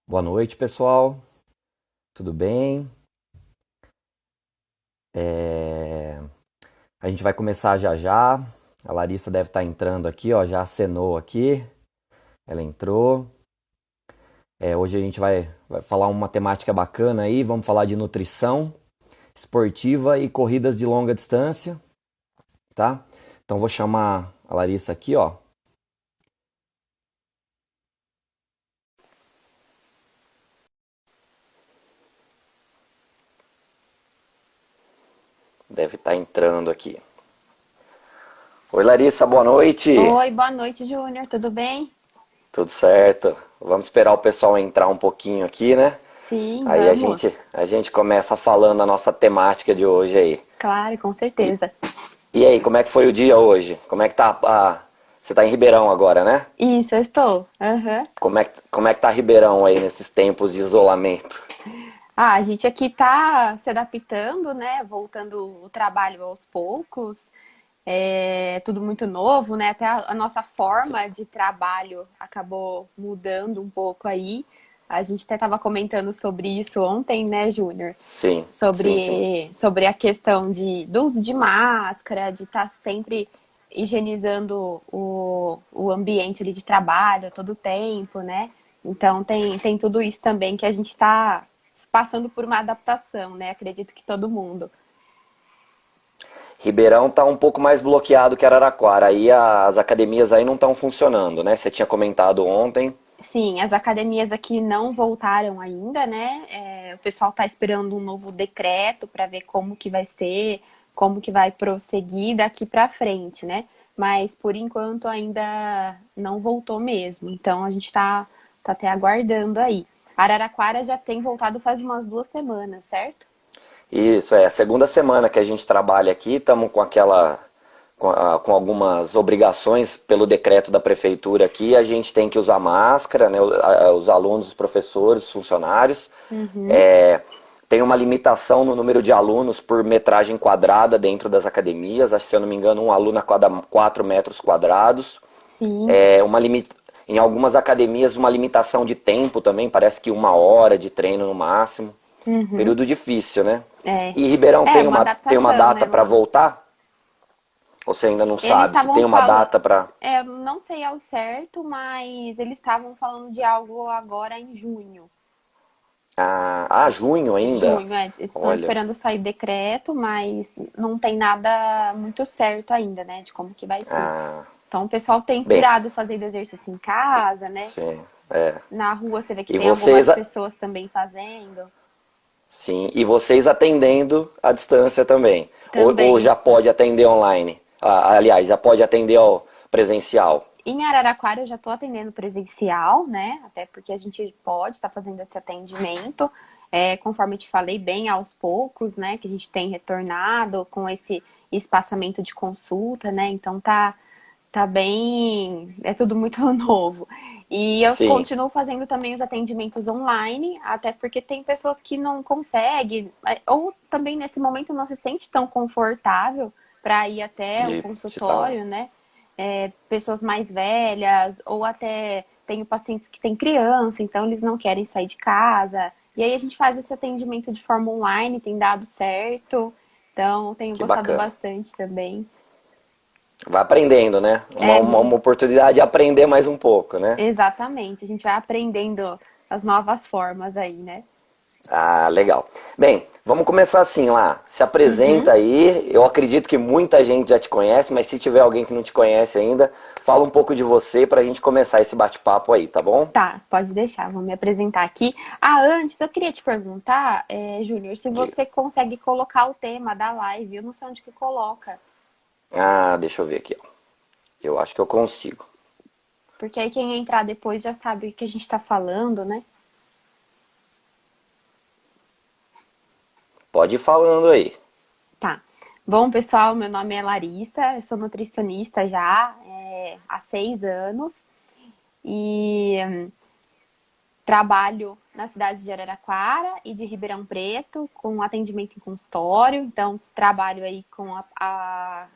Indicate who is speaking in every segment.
Speaker 1: Boa noite, pessoal. Tudo bem? É, A gente vai começar já já. A Larissa deve estar entrando aqui, ó. Já acenou aqui. Ela entrou. Hoje a gente vai falar uma temática bacana aí. Vamos falar de nutrição esportiva e corridas de longa distância, tá? Então vou chamar a Larissa aqui, ó. Deve estar entrando aqui. Oi, Larissa, boa noite.
Speaker 2: Oi, boa noite, Júnior. Tudo bem?
Speaker 1: Tudo certo? Vamos esperar o pessoal entrar um pouquinho aqui, né?
Speaker 2: Sim,
Speaker 1: Aí a
Speaker 2: vamos.
Speaker 1: gente, a gente começa falando a nossa temática de hoje aí.
Speaker 2: Claro, com
Speaker 1: E,
Speaker 2: certeza.
Speaker 1: e aí, como é que foi o dia hoje? Como é que tá Você tá em Ribeirão agora, né?
Speaker 2: Isso, eu estou. Aham.
Speaker 1: Como é que tá Ribeirão aí nesses tempos de isolamento?
Speaker 2: A gente aqui tá se adaptando, né? Voltando o trabalho aos poucos. É tudo muito novo, né? Até a nossa
Speaker 1: Sim,
Speaker 2: forma de trabalho acabou mudando um pouco aí. A gente até estava comentando sobre isso ontem, né, Júnior?
Speaker 1: sim, sim, sim.
Speaker 2: Sobre a questão do uso de máscara, de estar sempre higienizando o ambiente ali de trabalho a todo tempo, né? Então tem tudo isso também que a gente está passando por uma adaptação, né? Acredito que todo mundo.
Speaker 1: Ribeirão tá um pouco mais bloqueado que Araraquara. Aí as academias aí não estão funcionando, né? Você tinha comentado ontem.
Speaker 2: Sim, as academias aqui não voltaram ainda, né? O pessoal está esperando um novo decreto para ver como que vai ser, como que vai prosseguir daqui para frente, né? Mas por enquanto ainda não voltou mesmo. Então a gente tá até aguardando aí. Araraquara já tem voltado faz umas 2 semanas, certo?
Speaker 1: Isso, é a segunda semana que a gente trabalha aqui, estamos com algumas obrigações pelo decreto da prefeitura aqui, a gente tem que usar máscara, né, os alunos, os professores, os funcionários.
Speaker 2: Uhum,
Speaker 1: É, tem uma limitação no número de alunos por metragem quadrada dentro das academias, acho que se eu não me engano, um aluno a cada 4 metros quadrados.
Speaker 2: sim.
Speaker 1: É, em algumas academias, uma limitação de tempo também, parece que 1 hora de treino no máximo.
Speaker 2: Uhum.
Speaker 1: Período difícil, né?
Speaker 2: É.
Speaker 1: E Ribeirão
Speaker 2: É
Speaker 1: tem
Speaker 2: uma
Speaker 1: tem uma
Speaker 2: adaptação,
Speaker 1: data
Speaker 2: né?
Speaker 1: para voltar? Ou você ainda não
Speaker 2: Eles
Speaker 1: sabe se
Speaker 2: estavam
Speaker 1: tem uma
Speaker 2: falando,
Speaker 1: data para.
Speaker 2: eu não sei ao certo, mas eles estavam falando de algo agora em junho.
Speaker 1: Junho ainda?
Speaker 2: Junho, é, eles estão
Speaker 1: Olha.
Speaker 2: esperando sair decreto, mas não tem nada muito certo ainda, né, de como que vai ser.
Speaker 1: Ah,
Speaker 2: Então o pessoal tem
Speaker 1: bem,
Speaker 2: inspirado fazendo exercício em casa, né?
Speaker 1: sim. É.
Speaker 2: Na rua você vê que
Speaker 1: E
Speaker 2: tem
Speaker 1: vocês,
Speaker 2: algumas pessoas também fazendo.
Speaker 1: sim, e vocês atendendo à distância também. Ou
Speaker 2: Também.
Speaker 1: já pode atender online? Aliás, já pode atender ao presencial.
Speaker 2: Em Araraquara eu já estou atendendo presencial, né? Até porque a gente pode estar fazendo esse atendimento, conforme eu te falei, bem aos poucos, né? Que a gente tem retornado com esse espaçamento de consulta, né? Então tá bem, é tudo muito novo. E eu
Speaker 1: Sim,
Speaker 2: continuo fazendo também os atendimentos online, até porque tem pessoas que não conseguem, ou também nesse momento não se sente tão confortável para ir até o
Speaker 1: de estar lá.
Speaker 2: consultório, né? Pessoas mais velhas, ou até tenho pacientes que têm criança, então eles não querem sair de casa. E aí a gente faz esse atendimento de forma online, tem dado certo. Então, tenho
Speaker 1: Que
Speaker 2: gostado
Speaker 1: bacana.
Speaker 2: bastante também.
Speaker 1: Vai aprendendo, né?
Speaker 2: É,
Speaker 1: Uma oportunidade de aprender mais um pouco, né?
Speaker 2: exatamente. A gente vai aprendendo as novas formas aí, né?
Speaker 1: Ah, legal. Bem, vamos começar assim lá. Se apresenta
Speaker 2: Uhum.
Speaker 1: aí. Eu acredito que muita gente já te conhece, mas se tiver alguém que não te conhece ainda, fala um pouco de você pra gente começar esse bate-papo aí, tá bom?
Speaker 2: Tá, pode deixar, vou me apresentar aqui. Antes eu queria te perguntar, Júnior, se
Speaker 1: Diga.
Speaker 2: você consegue colocar o tema da live. Eu não sei onde que coloca.
Speaker 1: Deixa eu ver aqui, ó. Eu acho que eu consigo.
Speaker 2: Porque aí quem entrar depois já sabe o que a gente tá falando, né?
Speaker 1: Pode ir falando aí.
Speaker 2: Tá. Bom, pessoal, meu nome é Larissa, eu sou nutricionista já há 6 anos e trabalho nas cidades de Araraquara e de Ribeirão Preto com atendimento em consultório. Então, trabalho aí com a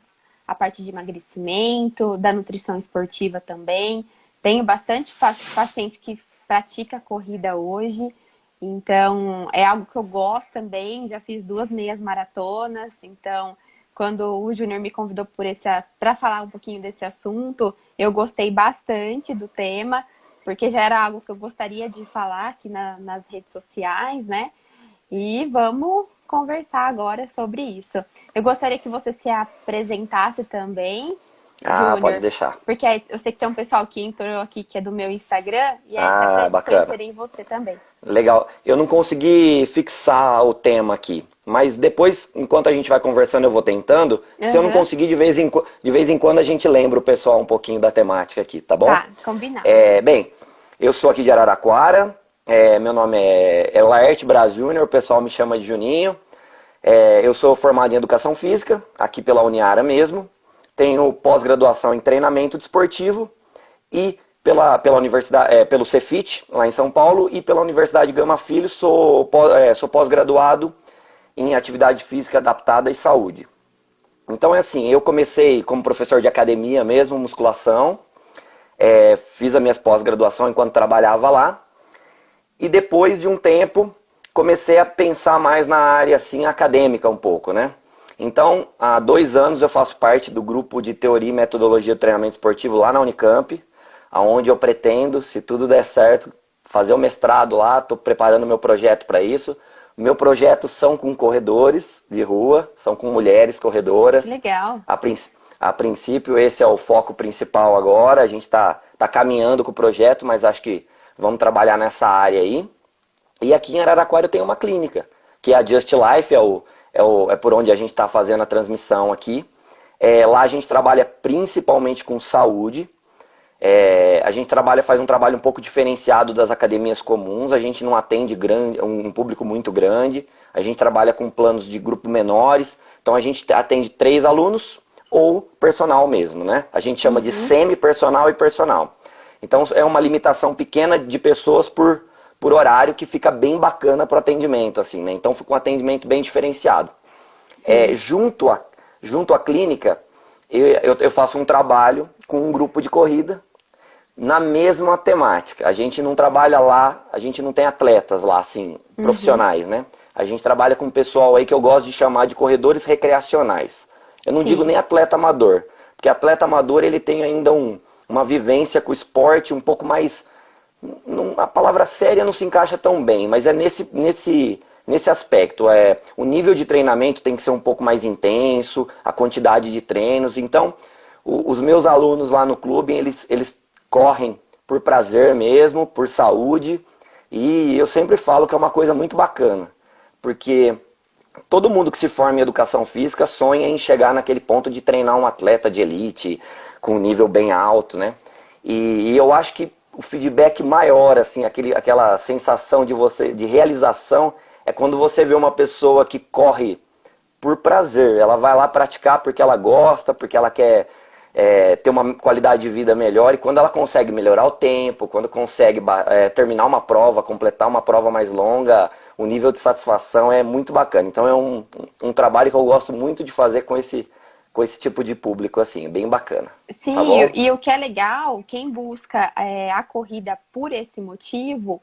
Speaker 2: parte de emagrecimento, da nutrição esportiva também. Tenho bastante paciente que pratica corrida hoje. Então, é algo que eu gosto também. Já fiz 2 meias maratonas. Então, quando o Júnior me convidou para falar um pouquinho desse assunto, eu gostei bastante do tema, porque já era algo que eu gostaria de falar aqui nas redes sociais, né? E vamos conversar agora sobre isso. Eu gostaria que você se apresentasse também,
Speaker 1: Ah, pode
Speaker 2: Júnior,
Speaker 1: deixar.
Speaker 2: porque eu sei que tem um pessoal que entrou aqui que é do meu Instagram, e aí até para
Speaker 1: Ah,
Speaker 2: eles
Speaker 1: bacana.
Speaker 2: conhecerem você também.
Speaker 1: Legal. Eu não consegui fixar o tema aqui, mas depois, enquanto a gente vai conversando, eu vou tentando. Se eu não
Speaker 2: Aham.
Speaker 1: conseguir, de vez em quando a gente lembra o pessoal um pouquinho da temática aqui, tá bom?
Speaker 2: Tá, combinado.
Speaker 1: Bem, eu sou aqui de Araraquara, meu nome é Laerte Braz Júnior, o pessoal me chama de Juninho. Eu sou formado em Educação Física, aqui pela Uniara mesmo. Tenho pós-graduação em treinamento desportivo e pela universidade, pelo Cefit, lá em São Paulo, e pela Universidade Gama Filho, sou pós-graduado em atividade física adaptada e saúde. Então é assim, eu comecei como professor de academia mesmo, musculação, fiz a minha pós-graduação enquanto trabalhava lá, e depois de um tempo comecei a pensar mais na área assim, acadêmica um pouco, né? Então, há 2 anos eu faço parte do grupo de teoria e metodologia do treinamento esportivo lá na Unicamp, aonde eu pretendo, se tudo der certo, fazer o mestrado lá, estou preparando meu projeto para isso. Meu projeto são com corredores de rua, são com mulheres corredoras.
Speaker 2: Legal.
Speaker 1: A princípio, esse é o foco principal agora. A gente está caminhando com o projeto, mas acho que vamos trabalhar nessa área aí. E aqui em Araraquara eu tenho uma clínica, que é a Just Life, é por onde a gente está fazendo a transmissão aqui. Lá a gente trabalha principalmente com saúde. A gente faz um trabalho um pouco diferenciado das academias comuns. A gente não atende um público muito grande. A gente trabalha com planos de grupo menores. Então a gente atende 3 alunos ou personal mesmo, né? A gente chama de semi-personal e personal. Então é uma limitação pequena de pessoas por horário que fica bem bacana para o atendimento, assim, né? Então fica um atendimento bem diferenciado. Junto à clínica, eu faço um trabalho com um grupo de corrida na mesma temática. A gente não trabalha lá, a gente não tem atletas lá, assim, profissionais, né? A gente trabalha com um pessoal aí que eu gosto de chamar de corredores recreacionais. Eu não digo nem atleta amador, porque atleta amador ele tem ainda uma vivência com o esporte um pouco mais... A palavra séria não se encaixa tão bem, mas é nesse aspecto. O nível de treinamento tem que ser um pouco mais intenso, a quantidade de treinos. Então, os meus alunos lá no clube, eles correm por prazer mesmo, por saúde. E eu sempre falo que é uma coisa muito bacana, porque todo mundo que se forma em educação física sonha em chegar naquele ponto de treinar um atleta de elite, com um nível bem alto, né? E eu acho que o feedback maior, assim, aquela sensação de realização, é quando você vê uma pessoa que corre por prazer. Ela vai lá praticar porque ela gosta, porque ela quer ter uma qualidade de vida melhor. E quando ela consegue melhorar o tempo, quando consegue terminar uma prova, completar uma prova mais longa, o nível de satisfação é muito bacana. Então é um trabalho que eu gosto muito de fazer com esse tipo de público, assim, bem bacana.
Speaker 2: Sim,
Speaker 1: tá bom?
Speaker 2: E o que é legal, quem busca a corrida por esse motivo,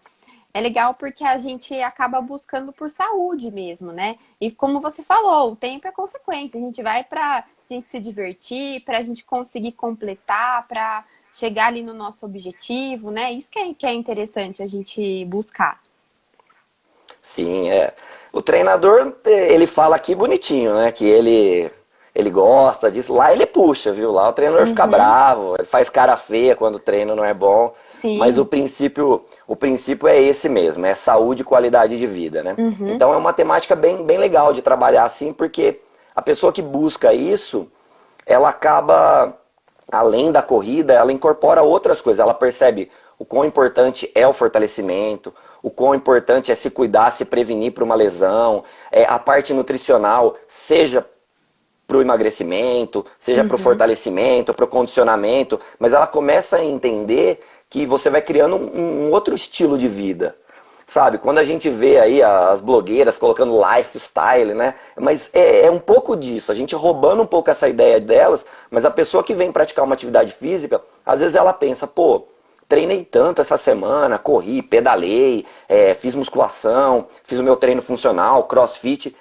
Speaker 2: é legal porque a gente acaba buscando por saúde mesmo, né? E como você falou, o tempo é consequência. A gente vai pra gente se divertir, pra gente conseguir completar, pra chegar ali no nosso objetivo, né? Isso que é interessante a gente buscar.
Speaker 1: Sim, o treinador, ele fala aqui bonitinho, né? Que ele gosta disso. Lá ele puxa, viu? Lá o treinador fica bravo, ele faz cara feia quando o treino não é bom.
Speaker 2: Sim.
Speaker 1: Mas o princípio é esse mesmo, é saúde e qualidade de vida, né? Então é uma temática bem, bem legal de trabalhar assim, porque a pessoa que busca isso, ela acaba, além da corrida, ela incorpora outras coisas. Ela percebe o quão importante é o fortalecimento, o quão importante é se cuidar, se prevenir para uma lesão, a parte nutricional, seja para o emagrecimento, seja para o fortalecimento, para o condicionamento, mas ela começa a entender que você vai criando um outro estilo de vida, sabe? Quando a gente vê aí as blogueiras colocando lifestyle, né? Mas é um pouco disso, a gente roubando um pouco essa ideia delas, mas a pessoa que vem praticar uma atividade física, às vezes ela pensa, pô, treinei tanto essa semana, corri, pedalei, fiz musculação, fiz o meu treino funcional, crossfit.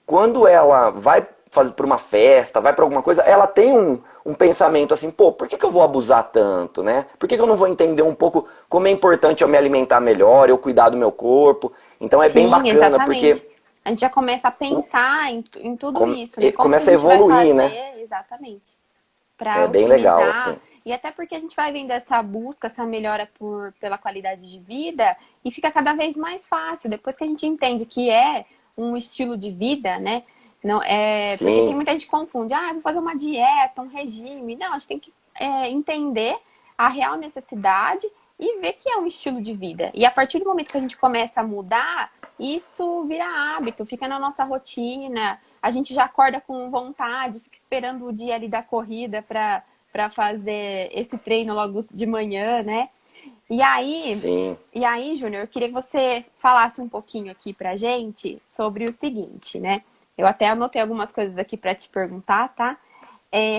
Speaker 1: Quando ela vai fazer para uma festa, vai para alguma coisa, ela tem um pensamento assim, pô, por que que eu vou abusar tanto, né? Por que que eu não vou entender um pouco como é importante eu me alimentar melhor, eu cuidar do meu corpo? Então é bem
Speaker 2: Sim,
Speaker 1: bacana,
Speaker 2: exatamente.
Speaker 1: porque
Speaker 2: A gente já começa a pensar em tudo isso, né? Como que a
Speaker 1: começa a
Speaker 2: gente vai
Speaker 1: evoluir, né?
Speaker 2: fazer, exatamente, para
Speaker 1: É bem legal,
Speaker 2: otimizar.
Speaker 1: assim.
Speaker 2: E até porque a gente vai vendo essa busca, essa melhora pela qualidade de vida e fica cada vez mais fácil. Depois que a gente entende que é um estilo de vida, né? Não, porque tem
Speaker 1: Sim,
Speaker 2: muita gente que confunde, vou fazer uma dieta, um regime. Não, a gente tem que entender a real necessidade e ver que é um estilo de vida. E a partir do momento que a gente começa a mudar, isso vira hábito, fica na nossa rotina. A gente já acorda com vontade, fica esperando o dia ali da corrida para fazer esse treino logo de manhã, né? E aí,
Speaker 1: sim.
Speaker 2: e aí, Júnior, eu queria que você falasse um pouquinho aqui pra gente sobre o seguinte, né? Eu até anotei algumas coisas aqui para te perguntar, tá?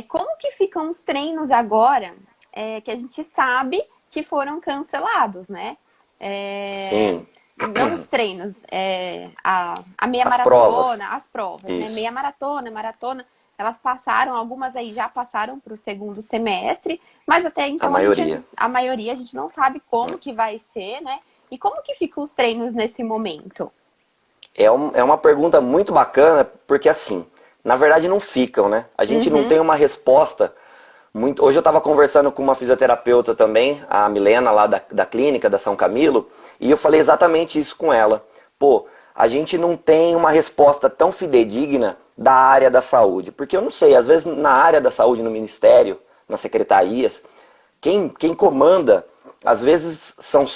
Speaker 2: Como que ficam os treinos agora, que a gente sabe que foram cancelados, né? É,
Speaker 1: Sim.
Speaker 2: não os treinos, a meia
Speaker 1: As provas.
Speaker 2: maratona, as provas, né?
Speaker 1: Isso.
Speaker 2: Meia maratona, maratona, elas passaram, algumas aí já passaram para o segundo semestre, mas até
Speaker 1: A
Speaker 2: então
Speaker 1: maioria.
Speaker 2: a maioria a gente não sabe como que vai ser, né? E como que ficam os treinos nesse momento?
Speaker 1: É uma pergunta muito bacana, porque assim, na verdade não ficam, né? A gente não
Speaker 2: Uhum,
Speaker 1: tem uma resposta muito. Hoje eu estava conversando com uma fisioterapeuta também, a Milena, lá da clínica da São Camilo, e eu falei exatamente isso com ela. Pô, a gente não tem uma resposta tão fidedigna da área da saúde. Porque eu não sei, às vezes na área da saúde, no ministério, nas secretarias, quem comanda, às vezes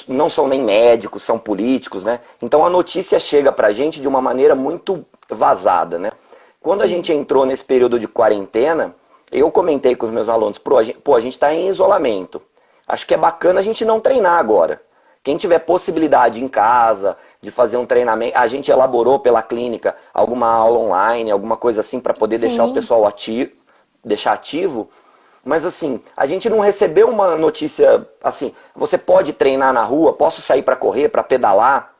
Speaker 1: não são nem médicos, são políticos, né? Então a notícia chega pra gente de uma maneira muito vazada, né? Quando a
Speaker 2: sim,
Speaker 1: gente entrou nesse período de quarentena, eu comentei com os meus alunos, pô, a gente está em isolamento. Acho que é bacana a gente não treinar agora. Quem tiver possibilidade em casa de fazer um treinamento, a gente elaborou pela clínica alguma aula online, alguma coisa assim para poder deixar o
Speaker 2: sim,
Speaker 1: pessoal ativo, deixar ativo. Mas assim, a gente não recebeu uma notícia assim, você pode treinar na rua, posso sair para correr, para pedalar.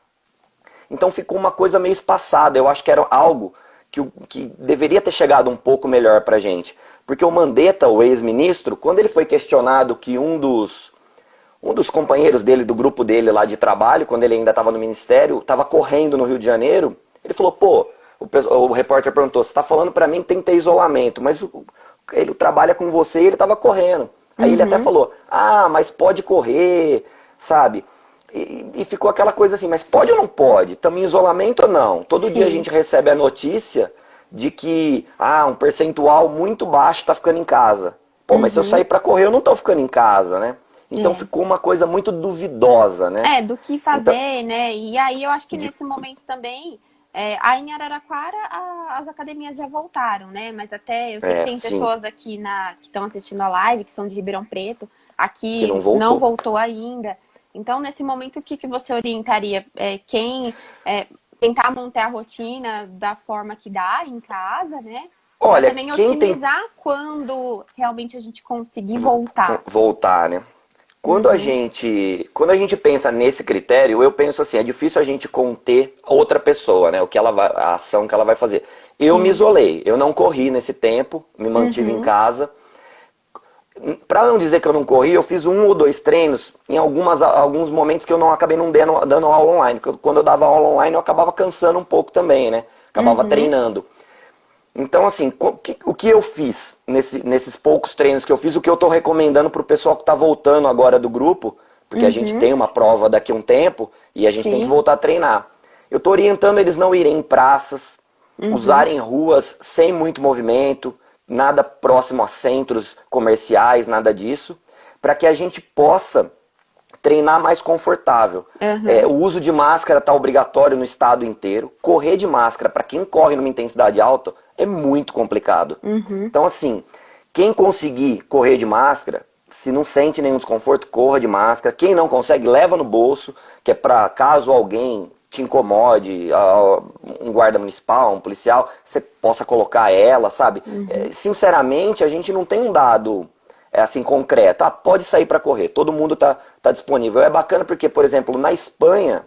Speaker 1: Então ficou uma coisa meio espaçada. Eu acho que era algo que deveria ter chegado um pouco melhor pra gente. Porque o Mandetta, o ex-ministro, quando ele foi questionado que um dos companheiros dele, do grupo dele lá de trabalho, quando ele ainda estava no ministério, estava correndo no Rio de Janeiro, ele falou, pô, o repórter perguntou, você está falando para mim que tem que ter isolamento, mas ele trabalha com você e ele estava correndo. Aí ele até
Speaker 2: uhum,
Speaker 1: falou, mas pode correr, sabe? E ficou aquela coisa assim, mas pode ou não pode? Estamos em isolamento ou não? Todo dia a
Speaker 2: sim,
Speaker 1: gente recebe a notícia de que um percentual muito baixo está ficando em casa. Pô, mas se eu
Speaker 2: uhum,
Speaker 1: sair para correr, eu não estou ficando em casa, né? Então
Speaker 2: é.
Speaker 1: ficou uma coisa muito duvidosa, né?
Speaker 2: Do que
Speaker 1: Então,
Speaker 2: fazer, né? E aí eu acho que
Speaker 1: de-
Speaker 2: nesse momento também, aí em Araraquara as academias já voltaram, né? Mas até eu sei que tem
Speaker 1: sim,
Speaker 2: pessoas aqui que estão assistindo a live, que são de Ribeirão Preto,
Speaker 1: que não
Speaker 2: aqui não
Speaker 1: voltou.
Speaker 2: voltou ainda. Então, nesse momento, o que que você orientaria? Tentar manter a rotina da forma que dá em casa, né? Para
Speaker 1: Olha,
Speaker 2: também
Speaker 1: quem tem
Speaker 2: otimizar quando realmente a gente conseguir voltar.
Speaker 1: voltar, né?
Speaker 2: Uhum,
Speaker 1: Quando a gente pensa nesse critério, eu penso assim, é difícil a gente conter outra pessoa, né? A ação que ela vai fazer. Eu me
Speaker 2: sim.
Speaker 1: isolei, eu não corri nesse tempo, me mantive em
Speaker 2: Uhum,
Speaker 1: casa. Para não dizer que eu não corri, eu fiz um ou dois treinos em alguns momentos que eu não acabei não dando aula online. Porque quando eu dava aula online, eu acabava cansando um pouco também, né? Acabava
Speaker 2: uhum,
Speaker 1: treinando. Então, assim, o que eu fiz nesses poucos treinos que eu fiz, o que eu estou recomendando para o pessoal que está voltando agora do grupo, porque a gente
Speaker 2: uhum.
Speaker 1: tem uma prova daqui a um tempo e a gente tem que
Speaker 2: Sim.
Speaker 1: voltar a treinar. Eu estou orientando eles não irem em praças,
Speaker 2: Uhum.
Speaker 1: usarem ruas sem muito movimento, nada próximo a centros comerciais, nada disso, para que a gente possa treinar mais confortável.
Speaker 2: Aham.
Speaker 1: O uso de máscara está obrigatório no estado inteiro. Correr de máscara, para quem corre numa intensidade alta, é muito complicado.
Speaker 2: Uhum.
Speaker 1: Então, assim, quem conseguir correr de máscara, se não sente nenhum desconforto, corra de máscara. Quem não consegue, leva no bolso, que é para caso alguém te incomode, um guarda municipal, um policial, você possa colocar ela, sabe?
Speaker 2: Uhum.
Speaker 1: Sinceramente, a gente não tem um dado assim concreto. Ah, pode sair para correr, todo mundo tá disponível. É bacana porque, por exemplo, na Espanha,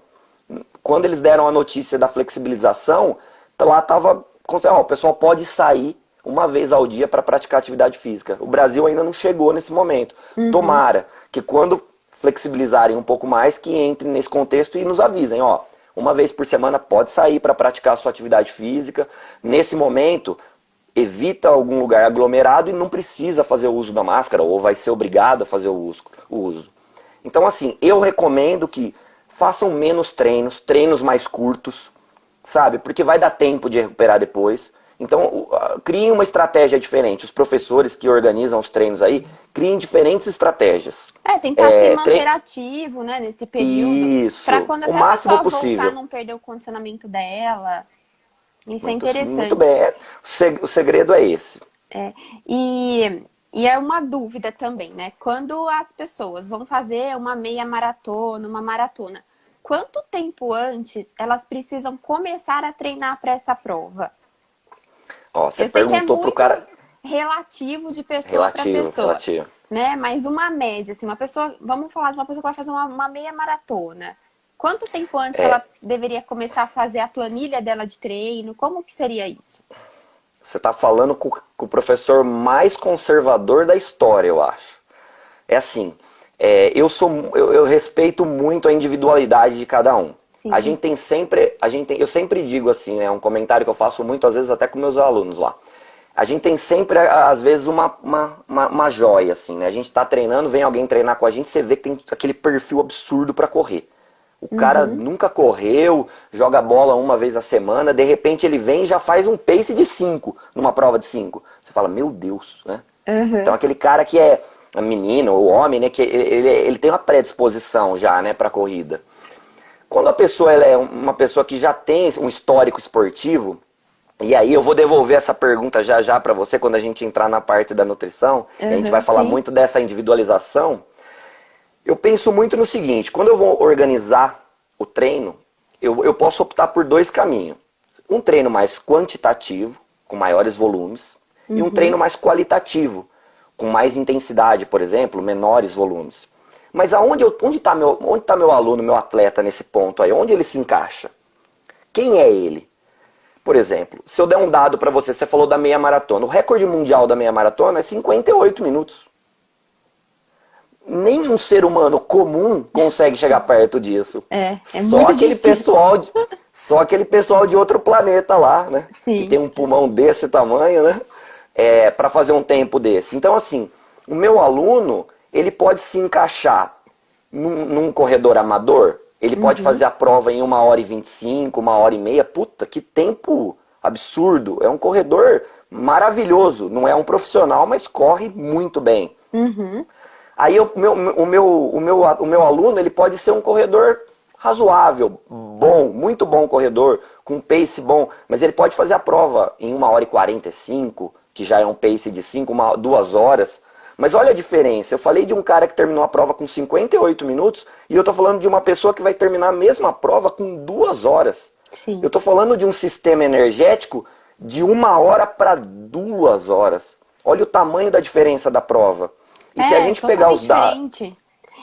Speaker 1: quando eles deram a notícia da flexibilização, lá tava, ó, o pessoal pode sair uma vez ao dia para praticar atividade física. O Brasil ainda não chegou nesse momento.
Speaker 2: Uhum.
Speaker 1: Tomara que quando flexibilizarem um pouco mais, que entrem nesse contexto e nos avisem, ó, uma vez por semana pode sair para praticar a sua atividade física. Nesse momento, evita algum lugar aglomerado e não precisa fazer o uso da máscara ou vai ser obrigado a fazer o uso. Então, assim, eu recomendo que façam menos treinos mais curtos, sabe? Porque vai dar tempo de recuperar depois. Então, criem uma estratégia diferente. Os professores que organizam os treinos aí, criem diferentes estratégias.
Speaker 2: Tentar se manter ativo, né, nesse período, para
Speaker 1: Isso,
Speaker 2: quando
Speaker 1: o
Speaker 2: até a
Speaker 1: máximo
Speaker 2: pessoa voltar,
Speaker 1: possível.
Speaker 2: não perder o condicionamento dela. Isso é
Speaker 1: Muito
Speaker 2: interessante.
Speaker 1: bem. O segredo é esse.
Speaker 2: É, e é uma dúvida também, né? Quando as pessoas vão fazer uma meia maratona, uma maratona, quanto tempo antes elas precisam começar a treinar para essa prova?
Speaker 1: Ó, você
Speaker 2: Eu sei que é
Speaker 1: perguntou pro
Speaker 2: muito
Speaker 1: cara.
Speaker 2: relativo de pessoa para
Speaker 1: Relativo,
Speaker 2: pessoa,
Speaker 1: relativo.
Speaker 2: né? Mas uma média, assim, uma pessoa, vamos falar de uma pessoa que vai fazer uma meia maratona. Quanto tempo antes ela deveria começar a fazer a planilha dela de treino? Como que seria isso?
Speaker 1: Você está falando com o professor mais conservador da história, eu acho. É assim, eu respeito muito a individualidade de cada um. A
Speaker 2: Sim.
Speaker 1: gente tem sempre, eu sempre digo assim, né, um comentário que eu faço muito, às vezes até com meus alunos lá. A gente tem sempre, às vezes, uma joia, assim, né? A gente tá treinando, vem alguém treinar com a gente, você vê que tem aquele perfil absurdo para correr. O cara
Speaker 2: Uhum.
Speaker 1: nunca correu, joga bola uma vez a semana, de repente ele vem e já faz um pace de 5 numa prova de 5. Você fala, meu Deus, né? Então
Speaker 2: Uhum.
Speaker 1: aquele cara que é a menina ou homem, né, que ele tem uma predisposição já, né, para corrida. Quando a pessoa ela é uma pessoa que já tem um histórico esportivo, e aí eu vou devolver essa pergunta já já para você quando a gente entrar na parte da nutrição, e a gente vai
Speaker 2: Uhum.
Speaker 1: falar
Speaker 2: Sim.
Speaker 1: muito dessa individualização. Eu penso muito no seguinte, quando eu vou organizar o treino, eu posso optar por dois caminhos. Um treino mais quantitativo, com maiores volumes, e um
Speaker 2: Uhum.
Speaker 1: treino mais qualitativo, com mais intensidade, por exemplo, menores volumes. Mas onde está meu aluno, meu atleta nesse ponto aí? Onde ele se encaixa? Quem é ele? Por exemplo, se eu der um dado para você, você falou da meia maratona. O recorde mundial da meia maratona é 58 minutos. Nenhum ser humano comum consegue chegar perto disso.
Speaker 2: É
Speaker 1: Só
Speaker 2: muito
Speaker 1: aquele
Speaker 2: difícil.
Speaker 1: pessoal, só aquele pessoal de outro planeta lá, né? Que
Speaker 2: Sim.
Speaker 1: tem um pulmão desse tamanho, né? Para fazer um tempo desse. Então, assim, o meu aluno, ele pode se encaixar num corredor amador. Ele pode
Speaker 2: Uhum.
Speaker 1: fazer a prova em 1h25, 1h30. Puta, que tempo absurdo. É um corredor maravilhoso. Não é um profissional, mas corre muito bem.
Speaker 2: Uhum.
Speaker 1: Aí o meu aluno ele pode ser um corredor razoável, bom, muito bom corredor, com pace bom, mas ele pode fazer a prova em 1h45, que já é um pace de 2 horas. Mas olha a diferença, eu falei de um cara que terminou a prova com 58 minutos e eu tô falando de uma pessoa que vai terminar a mesma prova com 2 horas.
Speaker 2: Sim.
Speaker 1: Eu tô falando de um sistema energético de 1 hora para 2 horas. Olha o tamanho da diferença da prova. E se a
Speaker 2: É
Speaker 1: gente pegar
Speaker 2: totalmente
Speaker 1: os dados.
Speaker 2: diferente.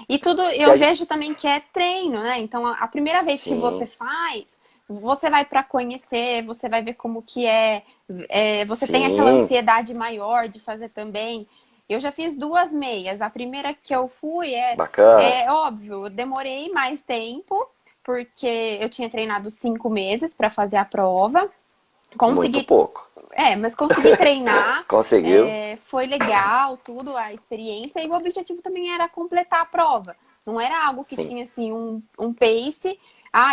Speaker 2: E tudo,
Speaker 1: Se
Speaker 2: eu
Speaker 1: a gente...
Speaker 2: vejo também que é treino, né? Então, a primeira vez que você
Speaker 1: Sim,
Speaker 2: faz, você vai para conhecer, você vai ver como que você tem aquela
Speaker 1: sim,
Speaker 2: ansiedade maior de fazer também. Eu já fiz duas meias. A primeira que eu fui
Speaker 1: bacana.
Speaker 2: é óbvio, eu demorei mais tempo, porque eu tinha treinado 5 meses para fazer a prova.
Speaker 1: Muito
Speaker 2: Consegui
Speaker 1: pouco.
Speaker 2: mas consegui treinar,
Speaker 1: Conseguiu?
Speaker 2: foi legal, tudo, a experiência, e o objetivo também era completar a prova. Não era algo que
Speaker 1: Sim.
Speaker 2: tinha assim um pace,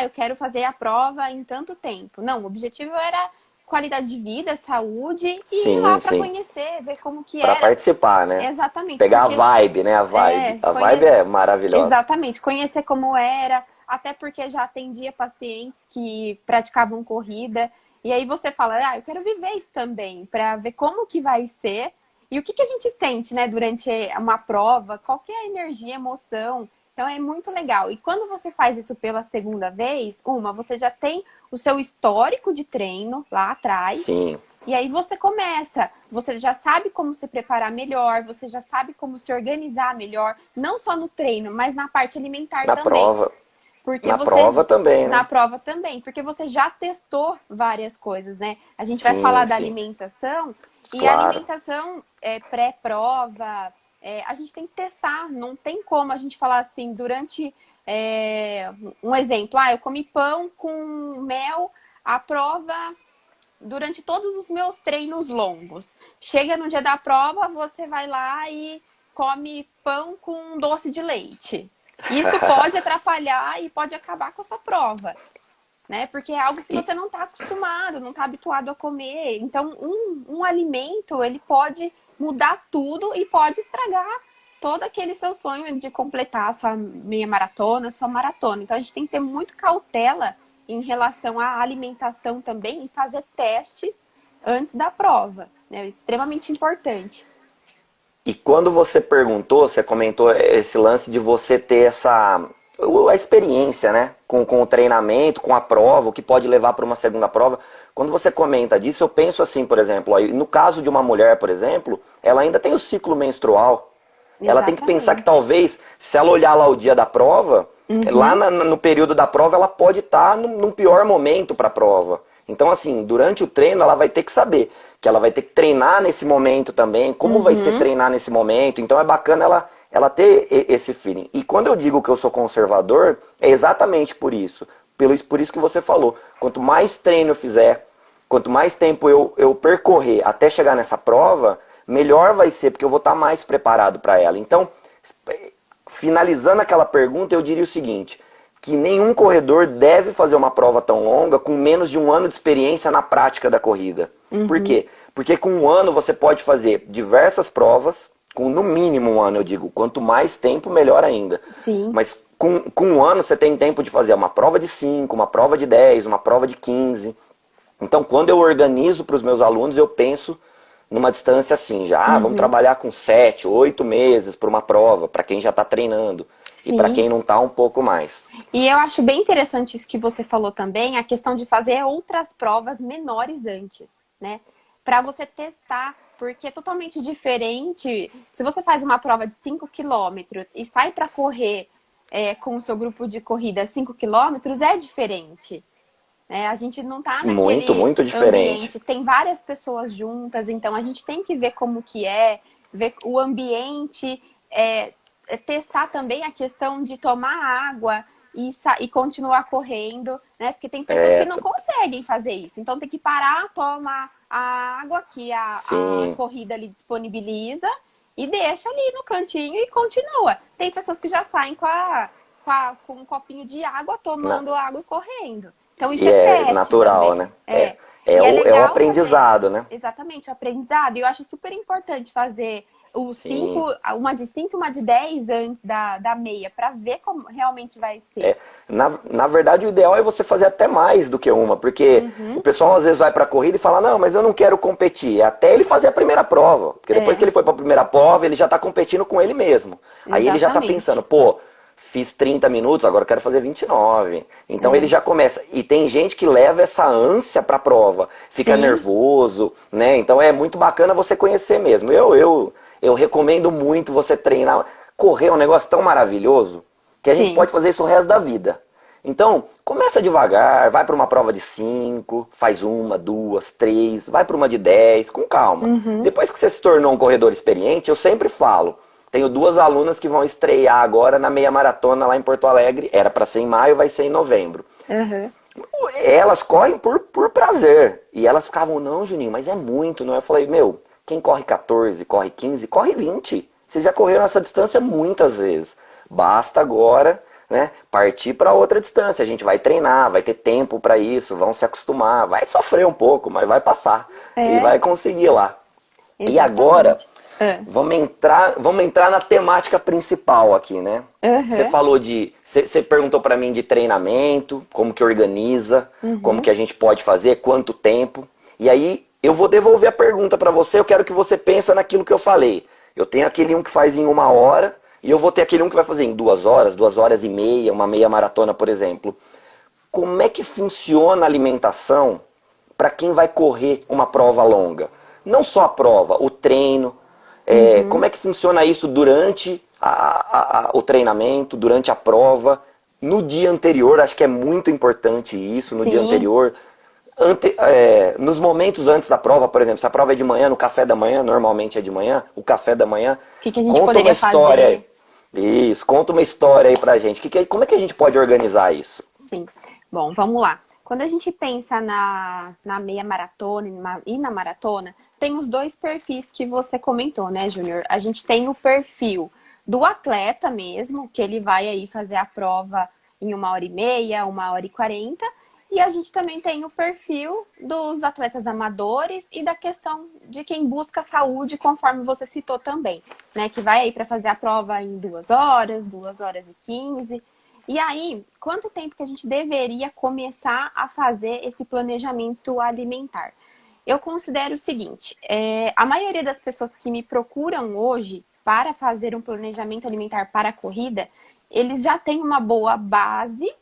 Speaker 2: eu quero fazer a prova em tanto tempo. Não, o objetivo era qualidade de vida, saúde e ir
Speaker 1: Sim,
Speaker 2: lá para
Speaker 1: sim.
Speaker 2: conhecer, ver como que
Speaker 1: Para
Speaker 2: era.
Speaker 1: participar, né?
Speaker 2: Exatamente,
Speaker 1: Pegar a
Speaker 2: porque
Speaker 1: vibe, né? A vibe. A vibe
Speaker 2: conhecer,
Speaker 1: é maravilhosa.
Speaker 2: exatamente, conhecer como era, até porque já atendia pacientes que praticavam corrida. E aí você fala, eu quero viver isso também, para ver como que vai ser e o que que a gente sente, né, durante uma prova, qual que é a energia, emoção. Então é muito legal. E quando você faz isso pela segunda vez, você já tem o seu histórico de treino lá atrás.
Speaker 1: Sim.
Speaker 2: E aí você começa, você já sabe como se preparar melhor, você já sabe como se organizar melhor, não só no treino, mas na parte alimentar
Speaker 1: Na
Speaker 2: também.
Speaker 1: prova.
Speaker 2: Porque
Speaker 1: Na prova
Speaker 2: você,
Speaker 1: também,
Speaker 2: na
Speaker 1: né?
Speaker 2: prova também, porque você já testou várias coisas, né? A gente vai falar
Speaker 1: Sim,
Speaker 2: da
Speaker 1: sim.
Speaker 2: alimentação, e a
Speaker 1: Claro.
Speaker 2: alimentação pré-prova, a gente tem que testar, não tem como a gente falar assim, durante um exemplo, eu comi pão com mel, a prova durante todos os meus treinos longos. Chega no dia da prova, você vai lá e come pão com doce de leite. Isso pode atrapalhar e pode acabar com a sua prova, né? Porque é algo que
Speaker 1: E,
Speaker 2: você não está acostumado, não está habituado a comer. Então, um alimento, ele pode mudar tudo e pode estragar todo aquele seu sonho de completar a sua meia maratona, a sua maratona. Então, a gente tem que ter muito cautela em relação à alimentação também e fazer testes antes da prova, né? É extremamente importante.
Speaker 1: e quando você perguntou, você comentou esse lance de você ter a experiência, né? Com o treinamento, com a prova, o que pode levar para uma segunda prova. Quando você comenta disso, eu penso assim, por exemplo, no caso de uma mulher, por exemplo, ela ainda tem o ciclo menstrual. Ela tem que pensar que
Speaker 2: Exatamente.
Speaker 1: talvez, se ela olhar lá o dia da prova, lá
Speaker 2: Uhum.
Speaker 1: no período da prova, ela pode estar num pior momento para a prova. Então, assim, durante o treino, ela vai ter que saber que ela vai ter que treinar nesse momento também, como vai ser
Speaker 2: Uhum.
Speaker 1: treinar nesse momento. Então, é bacana ela ter esse feeling. E quando eu digo que eu sou conservador, é exatamente por isso. Por isso que você falou. Quanto mais treino eu fizer, quanto mais tempo eu percorrer até chegar nessa prova, melhor vai ser, porque eu vou estar mais preparado para ela. Então, finalizando aquela pergunta, eu diria o seguinte, que nenhum corredor deve fazer uma prova tão longa com menos de um ano de experiência na prática da corrida. Por
Speaker 2: Uhum.
Speaker 1: quê? Porque com um ano você pode fazer diversas provas, com no mínimo um ano, eu digo, quanto mais tempo, melhor ainda.
Speaker 2: Sim.
Speaker 1: Mas com um ano você tem tempo de fazer uma prova de 5, uma prova de 10, uma prova de 15. Então, quando eu organizo para os meus alunos, eu penso numa distância assim, já, vamos
Speaker 2: Uhum.
Speaker 1: trabalhar com 7, 8 meses para uma prova, para quem já está treinando. E para
Speaker 2: Sim.
Speaker 1: quem não está, um pouco mais.
Speaker 2: E eu acho bem interessante isso que você falou também, a questão de fazer outras provas menores antes, né? Para você testar, porque é totalmente diferente. Se você faz uma prova de 5 quilômetros e sai para correr com o seu grupo de corrida 5 quilômetros, é diferente. Né? A gente não tá
Speaker 1: Muito,
Speaker 2: naquele
Speaker 1: muito diferente.
Speaker 2: ambiente, tem várias pessoas juntas, então a gente tem que ver como que é, ver o ambiente, testar também a questão de tomar água e continuar correndo, né? Porque tem pessoas que
Speaker 1: É,
Speaker 2: não conseguem fazer isso. Então tem que parar, tomar a água que a
Speaker 1: sim,
Speaker 2: corrida ali disponibiliza e deixa ali no cantinho e continua. Tem pessoas que já saem com um copinho de água,
Speaker 1: na-
Speaker 2: tomando água e correndo. Então isso
Speaker 1: e
Speaker 2: é
Speaker 1: é
Speaker 2: teste
Speaker 1: natural,
Speaker 2: também.
Speaker 1: né? É
Speaker 2: E é
Speaker 1: o
Speaker 2: legal fazer
Speaker 1: aprendizado, né?
Speaker 2: exatamente o aprendizado. E eu acho super importante fazer os
Speaker 1: Sim.
Speaker 2: 5, uma de 5 e uma de 10 antes da meia, para ver como realmente vai ser.
Speaker 1: É, na verdade, o ideal é você fazer até mais do que uma, porque o
Speaker 2: Uhum,
Speaker 1: pessoal às vezes vai para a corrida e fala, não, mas eu não quero competir. É até ele fazer a primeira prova, porque depois que
Speaker 2: é,
Speaker 1: ele foi para a primeira prova, ele já está competindo com ele mesmo. Aí ele já está pensando,
Speaker 2: exatamente.
Speaker 1: pô, fiz 30 minutos, agora eu quero fazer 29. Então ele
Speaker 2: É,
Speaker 1: já começa. E tem gente que leva essa ânsia para a prova, fica
Speaker 2: sim,
Speaker 1: nervoso, né? Então é muito bacana você conhecer mesmo. Eu recomendo muito você treinar. Correr é um negócio tão maravilhoso que a gente
Speaker 2: sim.
Speaker 1: pode fazer isso o resto da vida. Então, começa devagar, vai para uma prova de 5, faz uma, duas, três, vai para uma de 10, com calma.
Speaker 2: Uhum,
Speaker 1: Depois que você se tornou um corredor experiente, eu sempre falo, tenho duas alunas que vão estrear agora na meia maratona lá em Porto Alegre, era para ser em maio, vai ser em novembro.
Speaker 2: uhum.
Speaker 1: Elas correm por prazer. E elas ficavam, não, Juninho, mas é muito, não é? Eu falei, meu, quem corre 14, corre 15, corre 20. Vocês já correram essa distância muitas vezes. Basta agora, né, partir para outra distância. A gente vai treinar, vai ter tempo para isso, vão se acostumar, vai sofrer um pouco, mas vai passar e
Speaker 2: É,
Speaker 1: vai conseguir lá. E agora,
Speaker 2: exatamente. Ah,
Speaker 1: vamos entrar na temática principal aqui, né? Você
Speaker 2: uhum,
Speaker 1: falou você perguntou para mim de treinamento, como que organiza, como
Speaker 2: uhum,
Speaker 1: que a gente pode fazer, quanto tempo. E aí eu vou devolver a pergunta para você, eu quero que você pense naquilo que eu falei. Eu tenho aquele um que faz em uma hora, e eu vou ter aquele um que vai fazer em 2 horas, 2 horas e meia, uma meia maratona, por exemplo. Como é que funciona a alimentação para quem vai correr uma prova longa? Não só a prova, o treino. Como é que funciona isso durante o treinamento, durante a prova, no dia anterior? Acho que é muito importante isso, no dia
Speaker 2: Sim.
Speaker 1: anterior. Nos momentos antes da prova, por exemplo, se a prova é de manhã, no café da manhã, normalmente é de manhã, o café da manhã,
Speaker 2: O que que a gente
Speaker 1: conta uma
Speaker 2: poderia
Speaker 1: história aí.
Speaker 2: fazer?
Speaker 1: Isso, conta uma história aí pra gente. Como é que a gente pode organizar isso?
Speaker 2: Sim. Bom, vamos lá. Quando a gente pensa na meia maratona e na maratona, tem os dois perfis que você comentou, né, Júnior? A gente tem o perfil do atleta mesmo, que ele vai aí fazer a prova em 1h30, 1h40. E a gente também tem o perfil dos atletas amadores e da questão de quem busca saúde, conforme você citou também, né? Que vai aí para fazer a prova em 2 horas, 2h15. E aí, quanto tempo que a gente deveria começar a fazer esse planejamento alimentar? Eu considero o seguinte, a maioria das pessoas que me procuram hoje para fazer um planejamento alimentar para a corrida, eles já têm uma boa base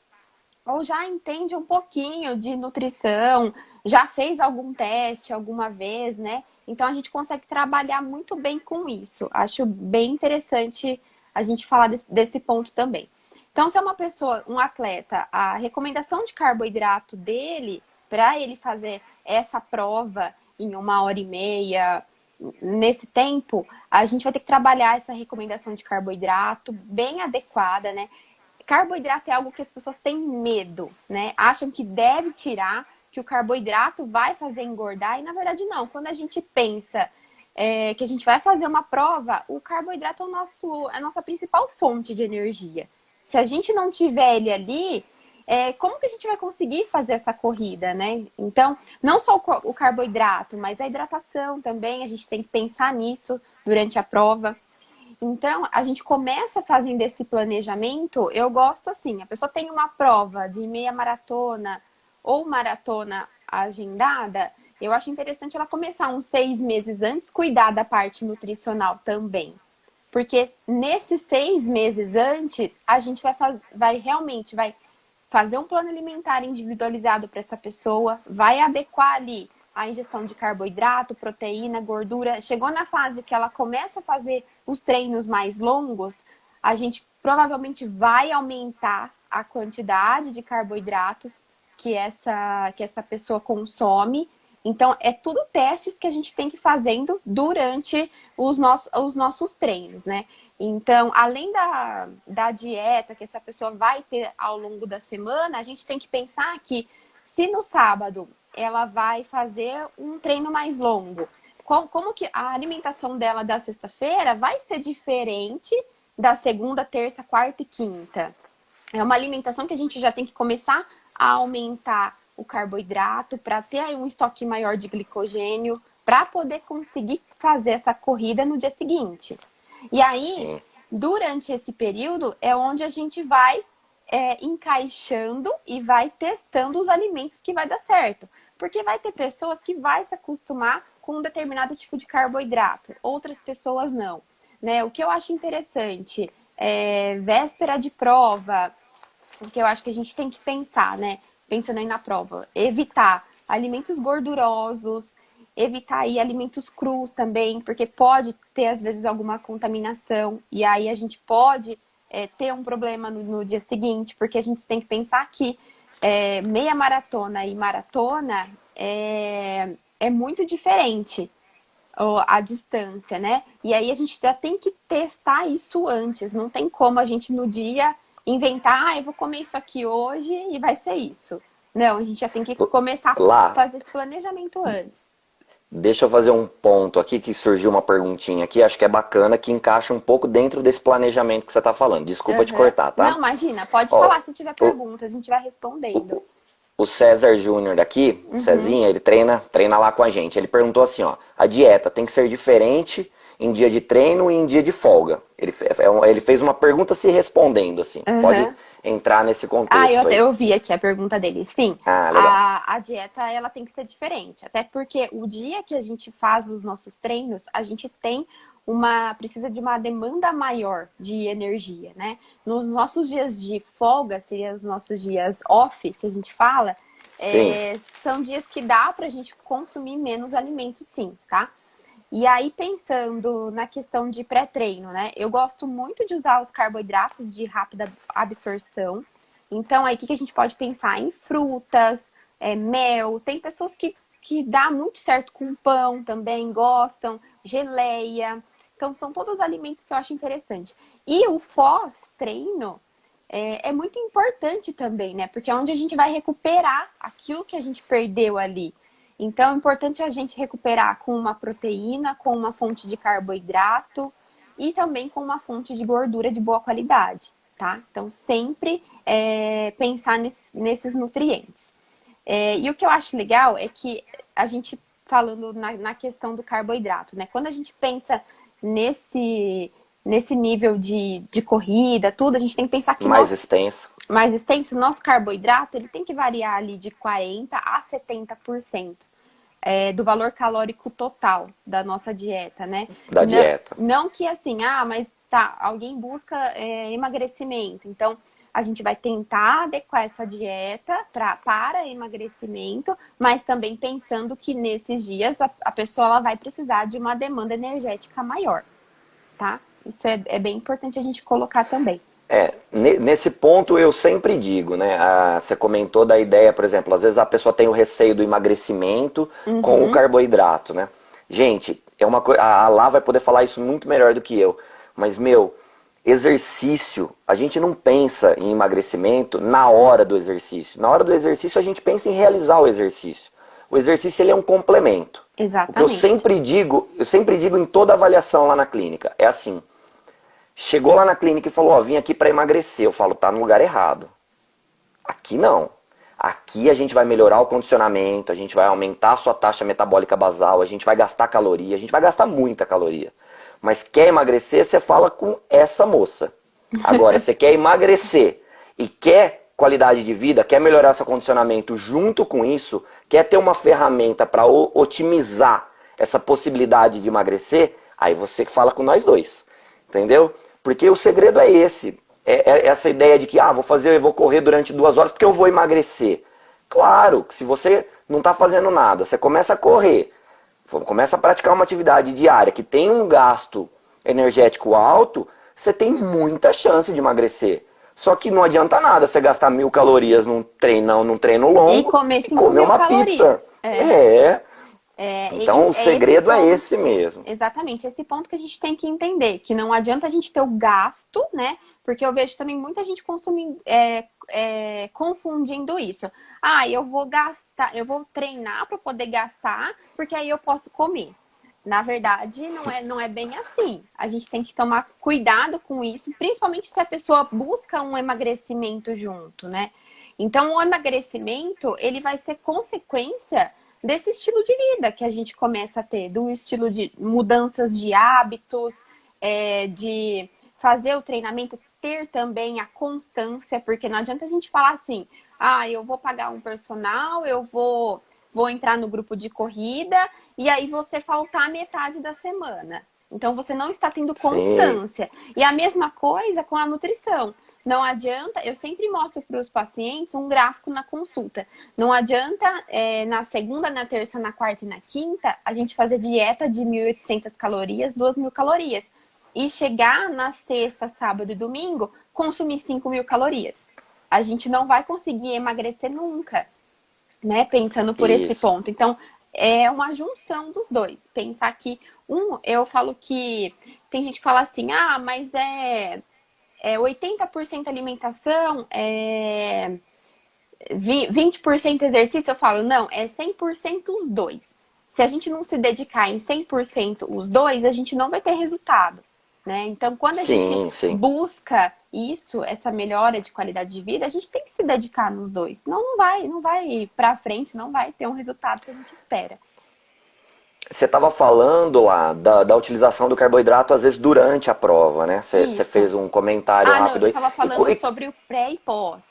Speaker 2: ou já entende um pouquinho de nutrição, já fez algum teste alguma vez, né? Então a gente consegue trabalhar muito bem com isso. Acho bem interessante a gente falar desse ponto também. Então, se é uma pessoa, um atleta, a recomendação de carboidrato dele, para ele fazer essa prova em 1h30, nesse tempo, a gente vai ter que trabalhar essa recomendação de carboidrato bem adequada, né? Carboidrato é algo que as pessoas têm medo, né? Acham que deve tirar, que o carboidrato vai fazer engordar, e na verdade não. Quando a gente pensa que a gente vai fazer uma prova, o carboidrato é a nossa principal fonte de energia. Se a gente não tiver ele ali, como que a gente vai conseguir fazer essa corrida, né? Então, não só o carboidrato, mas a hidratação também, a gente tem que pensar nisso durante a prova. Então, a gente começa fazendo esse planejamento. Eu gosto assim: a pessoa tem uma prova de meia maratona ou maratona agendada, eu acho interessante ela começar uns 6 meses antes, cuidar da parte nutricional também. Porque nesses 6 meses antes, a gente vai fazer um plano alimentar individualizado para essa pessoa, vai adequar ali a ingestão de carboidrato, proteína, gordura. Chegou na fase que ela começa a fazer os treinos mais longos, a gente provavelmente vai aumentar a quantidade de carboidratos que essa pessoa consome. Então, é tudo testes que a gente tem que ir fazendo durante os nossos treinos, né? Então, além da dieta que essa pessoa vai ter ao longo da semana, a gente tem que pensar que se no sábado ela vai fazer um treino mais longo, como que a alimentação dela da sexta-feira vai ser diferente da segunda, terça, quarta e quinta? É uma alimentação que a gente já tem que começar a aumentar o carboidrato para ter aí um estoque maior de glicogênio para poder conseguir fazer essa corrida no dia seguinte. E aí,
Speaker 1: Sim.
Speaker 2: durante esse período, é onde a gente vai encaixando e vai testando os alimentos que vai dar certo. Porque vai ter pessoas que vai se acostumar com um determinado tipo de carboidrato, outras pessoas não. Né? O que eu acho interessante véspera de prova, porque eu acho que a gente tem que pensar, né? Pensando aí na prova, evitar alimentos gordurosos, evitar aí alimentos crus também, porque pode ter às vezes alguma contaminação e aí a gente pode ter um problema no dia seguinte, porque a gente tem que pensar que meia maratona e maratona é muito diferente a distância, né? E aí a gente já tem que testar isso antes. Não tem como a gente no dia inventar, eu vou comer isso aqui hoje e vai ser isso. Não, a gente já tem que começar a
Speaker 1: Lá,
Speaker 2: fazer esse planejamento antes.
Speaker 1: deixa eu fazer um ponto aqui que surgiu uma perguntinha aqui, acho que é bacana, que encaixa um pouco dentro desse planejamento que você está falando. Desculpa te
Speaker 2: Uhum.
Speaker 1: cortar,
Speaker 2: Não,
Speaker 1: tá?
Speaker 2: imagina, pode
Speaker 1: Ó,
Speaker 2: falar se tiver
Speaker 1: o,
Speaker 2: perguntas, a gente vai respondendo.
Speaker 1: o César Júnior daqui, o
Speaker 2: Uhum.
Speaker 1: Cezinha, ele treina lá com a gente. Ele perguntou assim, ó, a dieta tem que ser diferente em dia de treino e em dia de folga. Ele fez uma pergunta se respondendo, assim. Pode
Speaker 2: Uhum.
Speaker 1: entrar nesse
Speaker 2: Ah,
Speaker 1: contexto aí.
Speaker 2: eu vi aqui a pergunta dele. Sim,
Speaker 1: Ah, legal.
Speaker 2: a dieta ela tem que ser diferente. Até porque o dia que a gente faz os nossos treinos, a gente precisa de uma demanda maior de energia, né? Nos nossos dias de folga, seria os nossos dias off, que a gente fala,
Speaker 1: Sim.
Speaker 2: São dias que dá pra gente consumir menos alimentos, sim, tá? E aí, pensando na questão de pré-treino, né? Eu gosto muito de usar os carboidratos de rápida absorção. Então, aí, o que que a gente pode pensar? Em frutas, mel. Tem pessoas que dá muito certo com pão também, gostam. Geleia. Então, são todos alimentos que eu acho interessante. E o pós-treino é muito importante também, né? Porque é onde a gente vai recuperar aquilo que a gente perdeu ali. Então, é importante a gente recuperar com uma proteína, com uma fonte de carboidrato e também com uma fonte de gordura de boa qualidade, tá? Então, sempre pensar nesses nutrientes. E o que eu acho legal é que a gente, falando na questão do carboidrato, né? Quando a gente pensa nesse nível de corrida, tudo, a gente tem que pensar que
Speaker 1: Mais extenso.
Speaker 2: mais extenso, nosso carboidrato, ele tem que variar ali de 40% a 70% do valor calórico total da nossa dieta, né?
Speaker 1: Da dieta.
Speaker 2: Não que assim, mas tá, alguém busca emagrecimento, então a gente vai tentar adequar essa dieta para emagrecimento, mas também pensando que nesses dias a pessoa ela vai precisar de uma demanda energética maior, tá? Isso é bem importante a gente colocar também.
Speaker 1: Nesse ponto eu sempre digo, né? Você comentou da ideia, por exemplo, às vezes a pessoa tem o receio do emagrecimento com o carboidrato, né? Gente, é uma coisa. A Lá vai poder falar isso muito melhor do que eu. Mas, exercício, a gente não pensa em emagrecimento na hora do exercício. Na hora do exercício a gente pensa em realizar o exercício. O exercício ele é um complemento.
Speaker 2: Exatamente.
Speaker 1: O que eu sempre digo em toda avaliação lá na clínica, é assim. Chegou lá na clínica e falou, vim aqui para emagrecer. Eu falo, tá no lugar errado. Aqui não. Aqui a gente vai melhorar o condicionamento, a gente vai aumentar a sua taxa metabólica basal, a gente vai gastar caloria, a gente vai gastar muita caloria. Mas quer emagrecer, você fala com essa moça. Agora, você quer emagrecer e quer qualidade de vida, quer melhorar seu condicionamento junto com isso, quer ter uma ferramenta para otimizar essa possibilidade de emagrecer, aí você que fala com nós dois. Entendeu? Porque o segredo é esse. É essa ideia de que, eu vou correr durante 2 horas porque eu vou emagrecer. Claro que se você não está fazendo nada, você começa a correr, começa a praticar uma atividade diária que tem um gasto energético alto, você tem muita chance de emagrecer. Só que não adianta nada você gastar 1.000 calorias num treino longo
Speaker 2: e comer
Speaker 1: uma
Speaker 2: calorias.
Speaker 1: pizza. Então o segredo é esse mesmo.
Speaker 2: Exatamente, esse ponto que a gente tem que entender, que não adianta a gente ter o gasto, né? Porque eu vejo também muita gente confundindo isso. Eu vou gastar, eu vou treinar para poder gastar, porque aí eu posso comer. Na verdade, não é bem assim. A gente tem que tomar cuidado com isso, principalmente se a pessoa busca um emagrecimento junto, né? Então, o emagrecimento, ele vai ser consequência desse estilo de vida que a gente começa a ter, do estilo de mudanças de hábitos, de fazer o treinamento, ter também a constância, porque não adianta a gente falar assim, eu vou pagar um personal, eu vou entrar no grupo de corrida, e aí você faltar metade da semana. Então, você não está tendo constância. Sim. E a mesma coisa com a nutrição. Não adianta, eu sempre mostro para os pacientes um gráfico na consulta. Não adianta na segunda, na terça, na quarta e na quinta a gente fazer dieta de 1.800 calorias, 2.000 calorias. E chegar na sexta, sábado e domingo, consumir 5.000 calorias. A gente não vai conseguir emagrecer nunca, né? Pensando por esse ponto. Então, é uma junção dos dois. Pensar que eu falo que tem gente que fala assim, mas 80% alimentação, 20% exercício, eu falo, não, é 100% os dois. Se a gente não se dedicar em 100% os dois, a gente não vai ter resultado, né? Então, quando a gente busca isso, essa melhora de qualidade de vida, a gente tem que se dedicar nos dois. Não vai pra frente, não vai ter um resultado que a gente espera.
Speaker 1: Você estava falando lá da utilização do carboidrato, às vezes, durante a prova, né? Você fez um comentário rápido aí.
Speaker 2: Eu estava falando sobre o pré e pós.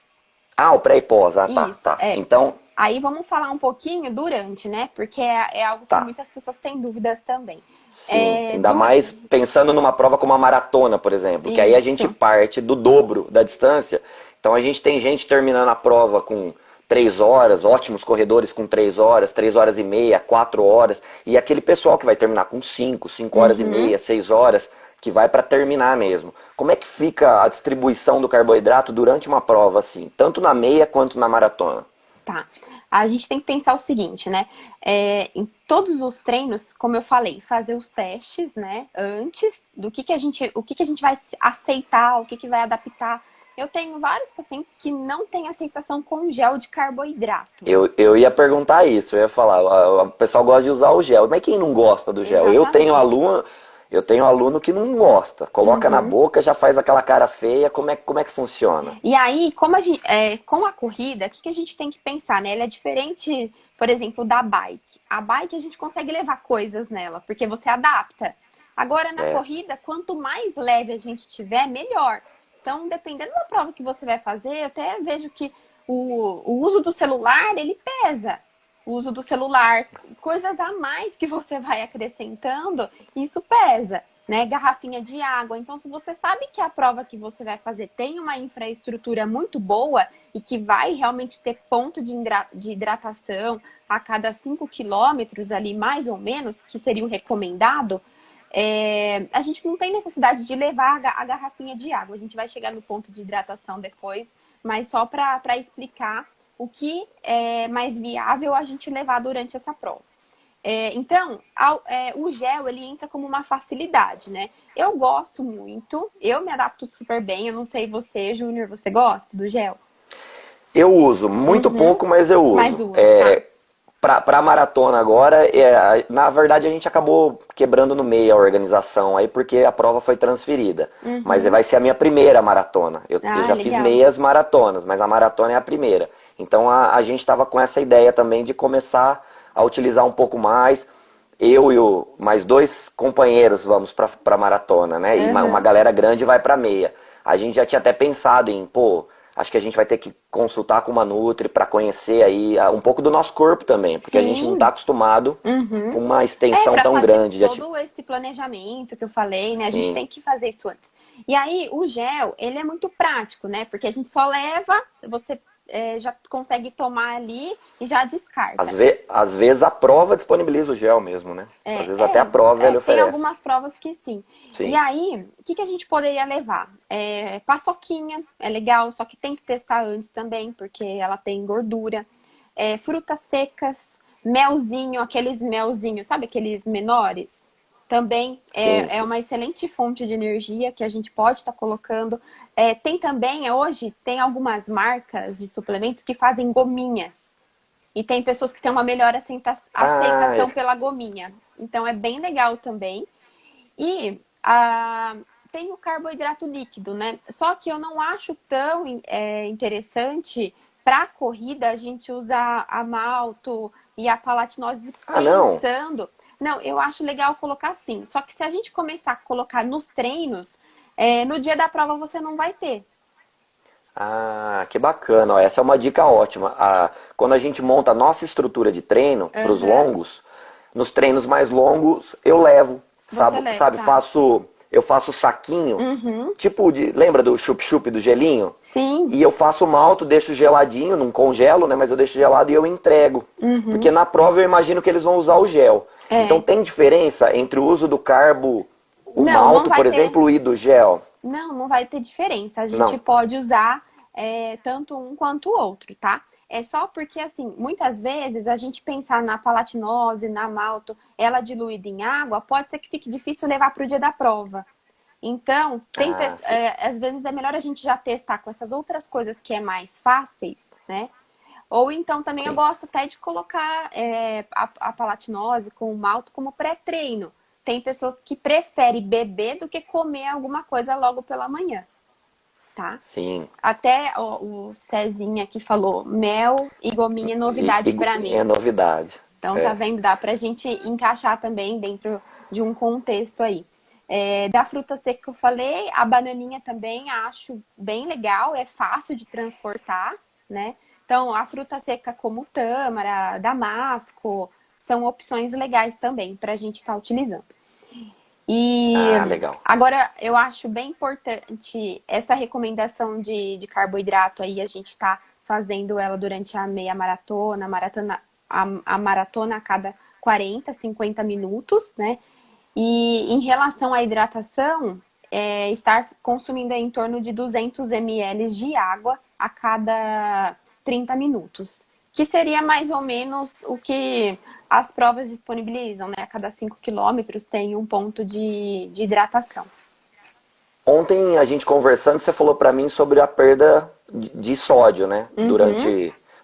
Speaker 1: O pré e pós, tá. Então...
Speaker 2: Aí vamos falar um pouquinho durante, né? Porque é algo que muitas pessoas têm dúvidas também.
Speaker 1: Sim, ainda mais pensando numa prova como a maratona, por exemplo. Que aí a gente parte do dobro da distância. Então a gente tem gente terminando a prova com 3 horas, ótimos corredores com 3 horas e meia, 4 horas, e aquele pessoal que vai terminar com 5 horas e meia, 6 horas, que vai para terminar mesmo. Como é que fica a distribuição do carboidrato durante uma prova assim, tanto na meia quanto na maratona?
Speaker 2: Tá. A gente tem que pensar o seguinte, né? Em todos os treinos, como eu falei, fazer os testes, né? Antes do que a gente, o que a gente vai aceitar, o que vai adaptar. Eu tenho vários pacientes que não têm aceitação com gel de carboidrato.
Speaker 1: Eu ia perguntar isso, eu ia falar, o pessoal gosta de usar o gel, mas quem não gosta do gel?
Speaker 2: Exatamente.
Speaker 1: Eu tenho aluno que não gosta, coloca na boca, já faz aquela cara feia, como é que funciona?
Speaker 2: E aí, como a gente, com a corrida, o que a gente tem que pensar, né? Ela é diferente, por exemplo, da bike. A bike a gente consegue levar coisas nela, porque você adapta. Agora, na
Speaker 1: É,
Speaker 2: corrida, quanto mais leve a gente tiver, melhor. Então, dependendo da prova que você vai fazer, eu até vejo que o uso do celular, ele pesa. O uso do celular, coisas a mais que você vai acrescentando, isso pesa, né? Garrafinha de água. Então, se você sabe que a prova que você vai fazer tem uma infraestrutura muito boa e que vai realmente ter ponto de hidratação a cada 5 quilômetros ali, mais ou menos, que seria o recomendado, a gente não tem necessidade de levar a garrafinha de água. A gente vai chegar no ponto de hidratação depois, mas só para explicar o que é mais viável a gente levar durante essa prova. Então, o gel, ele entra como uma facilidade, né? Eu gosto muito, eu me adapto super bem. Eu não sei você, Júnior, você gosta do gel?
Speaker 1: eu uso, muito
Speaker 2: Uhum.
Speaker 1: pouco, mas eu
Speaker 2: Mas
Speaker 1: uso.
Speaker 2: usa, tá?
Speaker 1: Pra maratona agora, na verdade a gente acabou quebrando no meio a organização aí, porque a prova foi transferida. Mas
Speaker 2: Uhum.
Speaker 1: vai ser a minha primeira maratona. Eu
Speaker 2: Ah,
Speaker 1: já fiz
Speaker 2: legal.
Speaker 1: meias maratonas, mas a maratona é a primeira. Então a gente estava com essa ideia também de começar a utilizar um pouco mais. Eu e mais dois companheiros vamos pra maratona, né? E uma
Speaker 2: Uhum.
Speaker 1: galera grande vai pra meia. A gente já tinha até pensado em, pô, acho que a gente vai ter que consultar com uma Nutri para conhecer aí um pouco do nosso corpo também, porque a gente não está
Speaker 2: Sim.
Speaker 1: acostumado
Speaker 2: Uhum.
Speaker 1: com uma extensão
Speaker 2: Para
Speaker 1: tão
Speaker 2: fazer
Speaker 1: grande.
Speaker 2: todo esse planejamento que eu falei, né? A gente
Speaker 1: Sim.
Speaker 2: tem que fazer isso antes. E aí, o gel, ele é muito prático, né? Porque a gente só leva, você já consegue tomar ali e já descarta.
Speaker 1: Às vezes a prova disponibiliza o gel mesmo, né? Às vezes até a prova ele
Speaker 2: Tem
Speaker 1: oferece.
Speaker 2: algumas provas que sim. E
Speaker 1: Sim.
Speaker 2: aí, o que a gente poderia levar? Paçoquinha, é legal, só que tem que testar antes também, porque ela tem gordura. Frutas secas, melzinho, aqueles melzinhos, sabe aqueles menores? Também
Speaker 1: Sim,
Speaker 2: é
Speaker 1: sim.
Speaker 2: uma excelente fonte de energia que a gente pode estar colocando. Tem também, hoje, tem algumas marcas de suplementos que fazem gominhas. E tem pessoas que têm uma melhor
Speaker 1: Ah,
Speaker 2: aceitação pela gominha. Então é bem legal também. E tem o carboidrato líquido, né? Só que eu não acho tão interessante para a corrida a gente usar a malto e a palatinose
Speaker 1: não.
Speaker 2: pensando. Não, eu acho legal colocar assim. Só que se a gente começar a colocar nos treinos, no dia da prova você não vai ter.
Speaker 1: Ah, que bacana. Ó, essa é uma dica ótima. Quando a gente monta a nossa estrutura de treino para os
Speaker 2: Aham.
Speaker 1: longos, nos treinos mais longos eu levo,
Speaker 2: Você
Speaker 1: sabe,
Speaker 2: leva,
Speaker 1: sabe,
Speaker 2: tá?
Speaker 1: eu faço saquinho,
Speaker 2: Uhum.
Speaker 1: tipo lembra do chup-chup do gelinho?
Speaker 2: Sim.
Speaker 1: E eu faço malto, deixo geladinho, não congelo, né, mas eu deixo gelado e eu entrego. Porque
Speaker 2: Uhum.
Speaker 1: na prova eu imagino que eles vão usar o gel. Então
Speaker 2: É.
Speaker 1: tem diferença entre o uso do carbo, o
Speaker 2: Não, não
Speaker 1: malto,
Speaker 2: vai
Speaker 1: por
Speaker 2: ter.
Speaker 1: exemplo, e do gel?
Speaker 2: Não vai ter diferença. A gente
Speaker 1: Não.
Speaker 2: pode usar tanto um quanto o outro, tá? É só porque, assim, muitas vezes a gente pensar na palatinose, na malto, ela diluída em água, pode ser que fique difícil levar para o dia da prova. Então,
Speaker 1: Ah, sim.
Speaker 2: às vezes é melhor a gente já testar com essas outras coisas que é mais fáceis, né? Ou então também eu
Speaker 1: Sim.
Speaker 2: gosto até de colocar a palatinose com o malto como pré-treino. Tem pessoas que preferem beber do que comer alguma coisa logo pela manhã, tá?
Speaker 1: Sim.
Speaker 2: Até o Cezinha aqui falou, mel e gominha é novidade para
Speaker 1: É
Speaker 2: mim.
Speaker 1: novidade.
Speaker 2: Então, tá
Speaker 1: É.
Speaker 2: vendo? Dá pra gente encaixar também dentro de um contexto aí. Da fruta seca que eu falei, a bananinha também acho bem legal, é fácil de transportar, né? Então, a fruta seca como tâmara, damasco, são opções legais também para a gente estar utilizando. E
Speaker 1: Ah, legal.
Speaker 2: agora eu acho bem importante essa recomendação de carboidrato aí, a gente tá fazendo ela durante a meia maratona, a maratona a cada 40, 50 minutos, né? E em relação à hidratação, estar consumindo em torno de 200 ml de água a cada 30 minutos, que seria mais ou menos o que as provas disponibilizam, né? A cada 5 quilômetros tem um ponto de hidratação.
Speaker 1: Ontem a gente conversando, você falou para mim sobre a perda de sódio, né?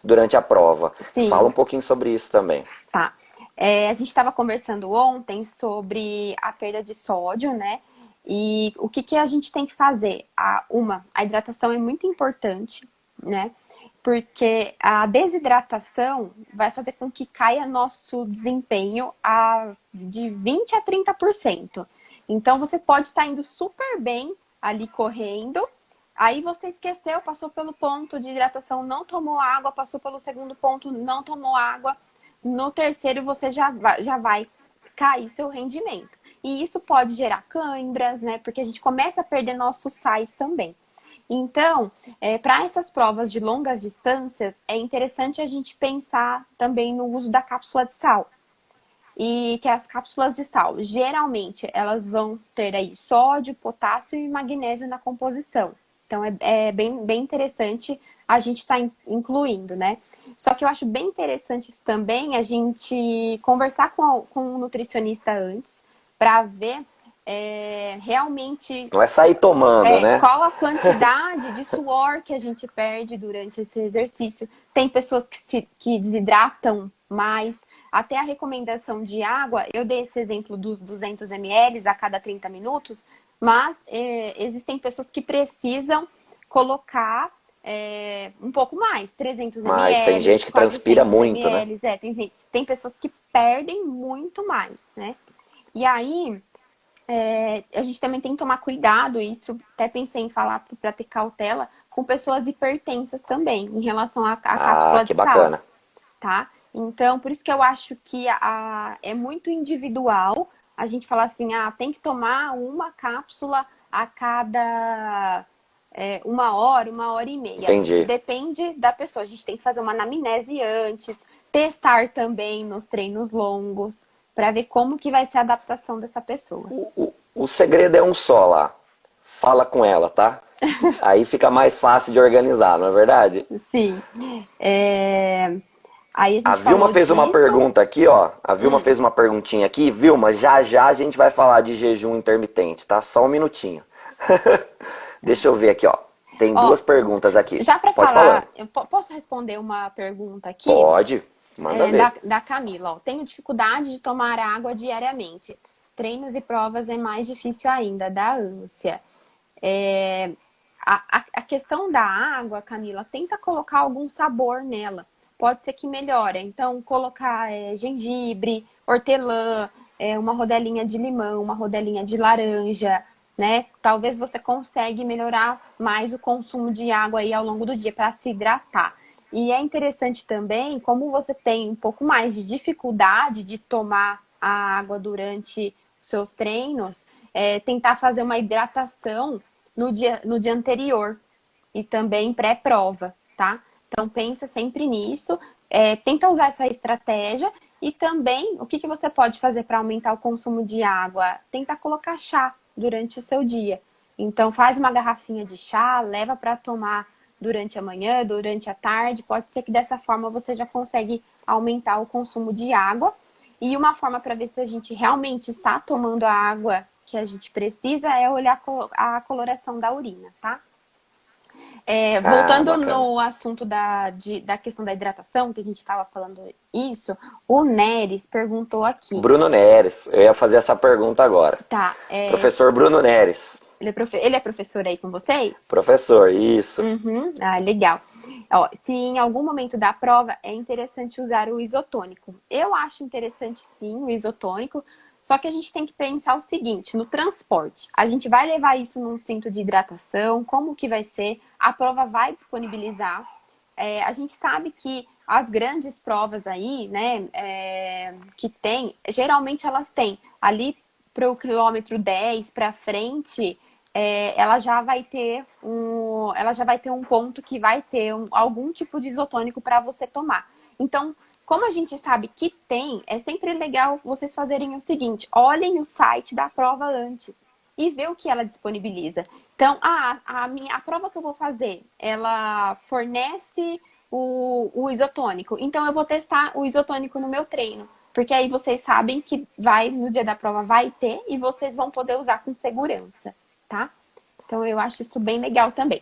Speaker 1: Durante a prova.
Speaker 2: Sim.
Speaker 1: Fala um pouquinho sobre isso também.
Speaker 2: Tá. A gente estava conversando ontem sobre a perda de sódio, né? E o que a gente tem que fazer? A hidratação é muito importante, né? Porque a desidratação vai fazer com que caia nosso desempenho de 20 a 30%. Então, você pode estar indo super bem ali correndo, aí você esqueceu, passou pelo ponto de hidratação, não tomou água, passou pelo segundo ponto, não tomou água. No terceiro, você já vai cair seu rendimento. E isso pode gerar câimbras, né? Porque a gente começa a perder nossos sais também. Então, para essas provas de longas distâncias, é interessante a gente pensar também no uso da cápsula de sal. E que as cápsulas de sal, geralmente, elas vão ter aí sódio, potássio e magnésio na composição. Então, é bem interessante a gente estar incluindo, né? Só que eu acho bem interessante isso também, a gente conversar com um nutricionista antes, para ver realmente...
Speaker 1: Não é sair tomando, né?
Speaker 2: Qual a quantidade de suor que a gente perde durante esse exercício. Tem pessoas que desidratam mais. Até a recomendação de água, eu dei esse exemplo dos 200 ml a cada 30 minutos, mas existem pessoas que precisam colocar um pouco mais, 300 ml.
Speaker 1: Mas tem gente que transpira muito,
Speaker 2: ml, né? Tem pessoas que perdem muito mais, né? E aí... a gente também tem que tomar cuidado, isso até pensei em falar para ter cautela, com pessoas hipertensas também, em relação à cápsula de sal.
Speaker 1: Bacana.
Speaker 2: Tá? Então, por isso que eu acho que é muito individual a gente falar assim, tem que tomar uma cápsula a cada 1 hora e meia.
Speaker 1: Entendi.
Speaker 2: Depende da pessoa, a gente tem que fazer uma anamnese antes, testar também nos treinos longos, para ver como que vai ser a adaptação dessa pessoa.
Speaker 1: O segredo é um só lá. Fala com ela, tá? Aí fica mais fácil de organizar, não é verdade?
Speaker 2: Sim. Aí
Speaker 1: a Vilma fez uma pergunta aqui, ó. A Vilma fez uma perguntinha aqui. Vilma, já a gente vai falar de jejum intermitente, tá? Só um minutinho. Deixa eu ver aqui, ó. Tem duas perguntas aqui.
Speaker 2: Já para falar, eu posso responder uma pergunta aqui?
Speaker 1: Pode. Manda ver.
Speaker 2: Da Camila, ó. Tenho dificuldade de tomar água diariamente. Treinos e provas é mais difícil ainda, da ânsia. A questão da água, Camila, tenta colocar algum sabor nela. Pode ser que melhore. Então, colocar gengibre, hortelã, uma rodelinha de limão, uma rodelinha de laranja, né? Talvez você consiga melhorar mais o consumo de água aí ao longo do dia para se hidratar. E é interessante também, como você tem um pouco mais de dificuldade de tomar a água durante os seus treinos, tentar fazer uma hidratação no dia anterior e também pré-prova, tá? Então, pensa sempre nisso, tenta usar essa estratégia e também o que você pode fazer para aumentar o consumo de água? Tenta colocar chá durante o seu dia. Então, faz uma garrafinha de chá, leva para tomar durante a manhã, durante a tarde, pode ser que dessa forma você já consegue aumentar o consumo de água. E uma forma para ver se a gente realmente está tomando a água que a gente precisa é olhar a coloração da urina, tá? Voltando no assunto da questão da hidratação, que a gente estava falando isso, o Neres perguntou aqui.
Speaker 1: Bruno Neres, eu ia fazer essa pergunta agora.
Speaker 2: Tá.
Speaker 1: Professor Bruno Neres.
Speaker 2: Ele é professor aí com vocês?
Speaker 1: Professor, isso.
Speaker 2: Legal. Ó, se em algum momento da prova é interessante usar o isotônico. Eu acho interessante sim o isotônico, só que a gente tem que pensar o seguinte, no transporte. A gente vai levar isso num cinto de hidratação, como que vai ser? A prova vai disponibilizar. A gente sabe que as grandes provas aí, né, que tem, geralmente elas têm ali para o quilômetro 10 para frente, ela já vai ter um ponto que vai ter algum tipo de isotônico para você tomar. Então, como a gente sabe que tem, é sempre legal vocês fazerem o seguinte: olhem o site da prova antes e ver o que ela disponibiliza. Então, a prova que eu vou fazer, ela fornece o isotônico. Então, eu vou testar o isotônico no meu treino. Porque aí vocês sabem que no dia da prova vai ter e vocês vão poder usar com segurança, tá? Então, eu acho isso bem legal também.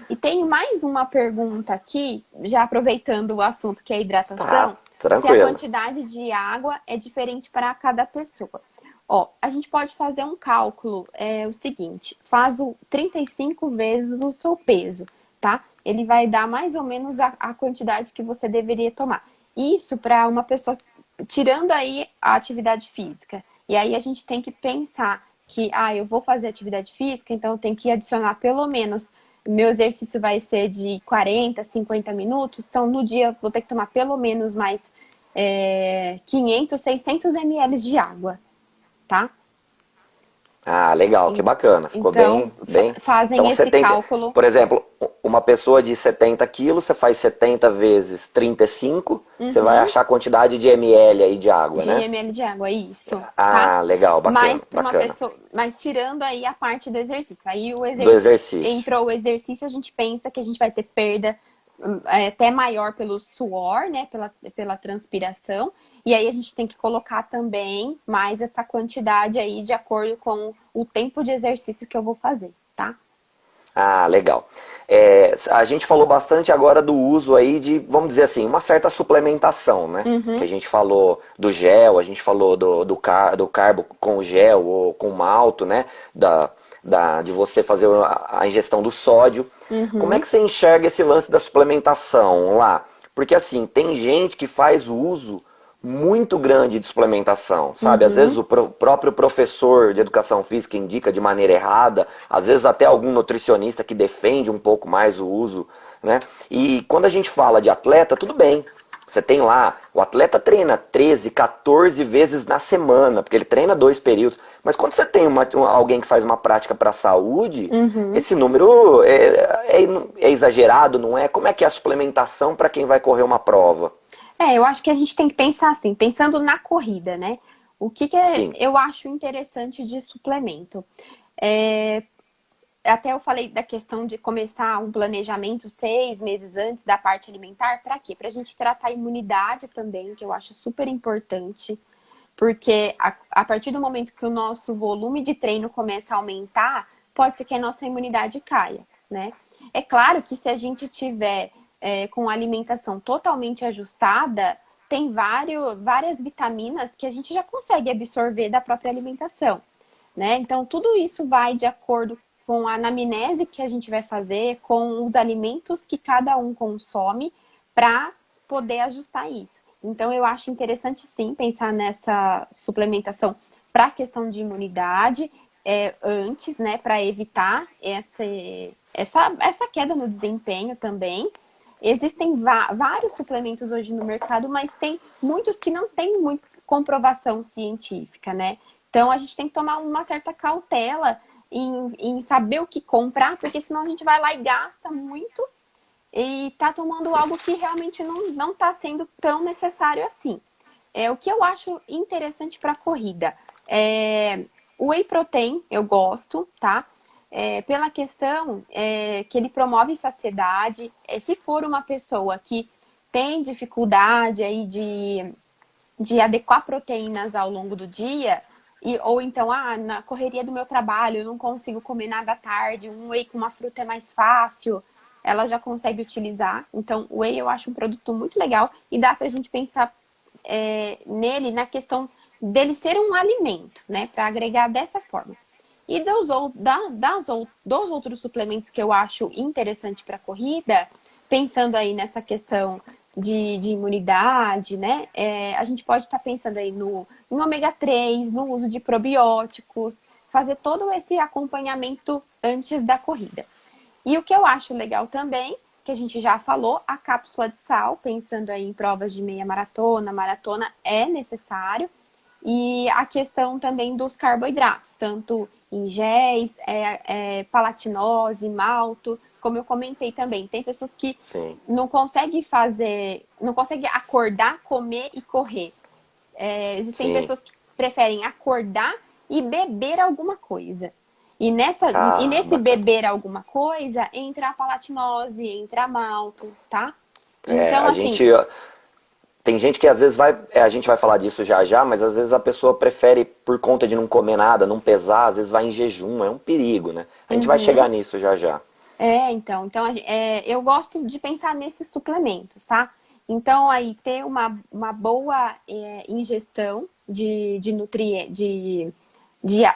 Speaker 2: E tem mais uma pergunta aqui, já aproveitando o assunto que é a hidratação. Se a quantidade de água é diferente para cada pessoa. Ó, a gente pode fazer um cálculo, o seguinte, faz o 35 vezes o seu peso, tá? Ele vai dar mais ou menos a quantidade que você deveria tomar. Isso para uma pessoa, tirando aí a atividade física. E aí a gente tem que pensar que, eu vou fazer atividade física, então eu tenho que adicionar pelo menos, meu exercício vai ser de 40, 50 minutos, então no dia eu vou ter que tomar pelo menos mais 500, 600 ml de água, tá?
Speaker 1: Ah, legal, que bacana. Ficou
Speaker 2: então,
Speaker 1: bem.
Speaker 2: Fazem
Speaker 1: Então
Speaker 2: esse cálculo.
Speaker 1: por exemplo, uma pessoa de 70 quilos, você faz 70 vezes 35, você vai achar a quantidade de ml aí de água, né?
Speaker 2: De ml de água, isso.
Speaker 1: Ah,
Speaker 2: tá?
Speaker 1: legal, bacana,
Speaker 2: Mas tirando aí a parte do exercício. Aí
Speaker 1: do exercício.
Speaker 2: Entrou o exercício, a gente pensa que a gente vai ter perda até maior pelo suor, né? Pela transpiração. E aí a gente tem que colocar também mais essa quantidade aí de acordo com o tempo de exercício que eu vou fazer, tá?
Speaker 1: Ah, legal. A gente falou bastante agora do uso aí de, vamos dizer assim, uma certa suplementação, né? Que a gente falou do gel, a gente falou do carbo com gel ou com malto, né? De você fazer a ingestão do sódio. Como é que você enxerga esse lance da suplementação lá? Porque assim, tem gente que faz o uso muito grande de suplementação, sabe? Às vezes o próprio professor de educação física indica de maneira errada, às vezes até algum nutricionista que defende um pouco mais o uso, né? E quando a gente fala de atleta, tudo bem. Você tem lá, o atleta treina 13, 14 vezes na semana, porque ele treina 2 períodos. Mas quando você tem alguém que faz uma prática para a saúde, esse número é exagerado, não é? Como é que é a suplementação para quem vai correr uma prova?
Speaker 2: Eu acho que a gente tem que pensar assim, pensando na corrida, né? O que eu acho interessante de suplemento? Até eu falei da questão de começar um planejamento 6 meses antes da parte alimentar. Para quê? Para a gente tratar a imunidade também, que eu acho super importante. Porque a partir do momento que o nosso volume de treino começa a aumentar, pode ser que a nossa imunidade caia, né? É claro que se a gente tiver com a alimentação totalmente ajustada, tem várias vitaminas que a gente já consegue absorver da própria alimentação, né? Então, tudo isso vai de acordo com a anamnese que a gente vai fazer, com os alimentos que cada um consome, para poder ajustar isso. Então, eu acho interessante, sim, pensar nessa suplementação para a questão de imunidade antes, né? Para evitar essa queda no desempenho também. Existem vários suplementos hoje no mercado, mas tem muitos que não têm muita comprovação científica, né? Então, a gente tem que tomar uma certa cautela em saber o que comprar, porque senão a gente vai lá e gasta muito e tá tomando algo que realmente não tá sendo tão necessário assim. O que eu acho interessante para corrida o whey protein, eu gosto, tá? Pela questão que ele promove saciedade. Se for uma pessoa que tem dificuldade aí de adequar proteínas ao longo do dia, ou então, na correria do meu trabalho, eu não consigo comer nada à tarde, um whey com uma fruta é mais fácil, ela já consegue utilizar. Então, o whey eu acho um produto muito legal e dá pra gente pensar nele na questão dele ser um alimento, né? Para agregar dessa forma. E dos outros suplementos que eu acho interessante para corrida, pensando aí nessa questão de imunidade, né? A gente pode estar pensando aí no ômega 3, no uso de probióticos, fazer todo esse acompanhamento antes da corrida. E o que eu acho legal também, que a gente já falou, a cápsula de sal, pensando aí em provas de meia maratona, é necessário. e a questão também dos carboidratos, tanto em géis, palatinose, malto, como eu comentei também. Tem pessoas que
Speaker 1: Sim.
Speaker 2: não conseguem fazer, não conseguem acordar, comer e correr. Existem
Speaker 1: Sim.
Speaker 2: pessoas que preferem acordar e beber alguma coisa. E
Speaker 1: Ah,
Speaker 2: nesse
Speaker 1: bacana.
Speaker 2: beber alguma coisa, entra a palatinose, entra a malto, tá?
Speaker 1: É,
Speaker 2: Então,
Speaker 1: a
Speaker 2: assim,
Speaker 1: gente tem gente que às vezes vai, a gente vai falar disso já já, mas às vezes a pessoa prefere por conta de não comer nada, não pesar, às vezes vai em jejum, é um perigo, né? A gente vai
Speaker 2: uhum.
Speaker 1: chegar nisso já já.
Speaker 2: Eu gosto de pensar nesses suplementos, tá? Então, aí, ter uma boa ingestão de nutrientes,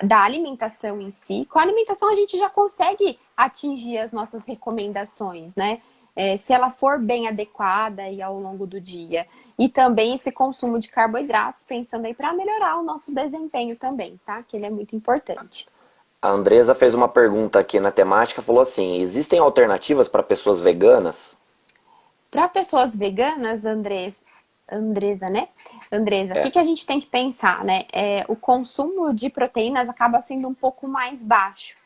Speaker 2: da alimentação em si. Com a alimentação, a gente já consegue atingir as nossas recomendações, né? Se ela for bem adequada aí ao longo do dia. E também esse consumo de carboidratos, pensando aí para melhorar o nosso desempenho também, tá? Que ele é muito importante.
Speaker 1: A Andresa fez uma pergunta aqui na temática, falou assim: existem alternativas para pessoas veganas?
Speaker 2: Para pessoas veganas, Andresa, né? Andresa, o que
Speaker 1: É.
Speaker 2: que a gente tem que pensar, né? O consumo de proteínas acaba sendo um pouco mais baixo,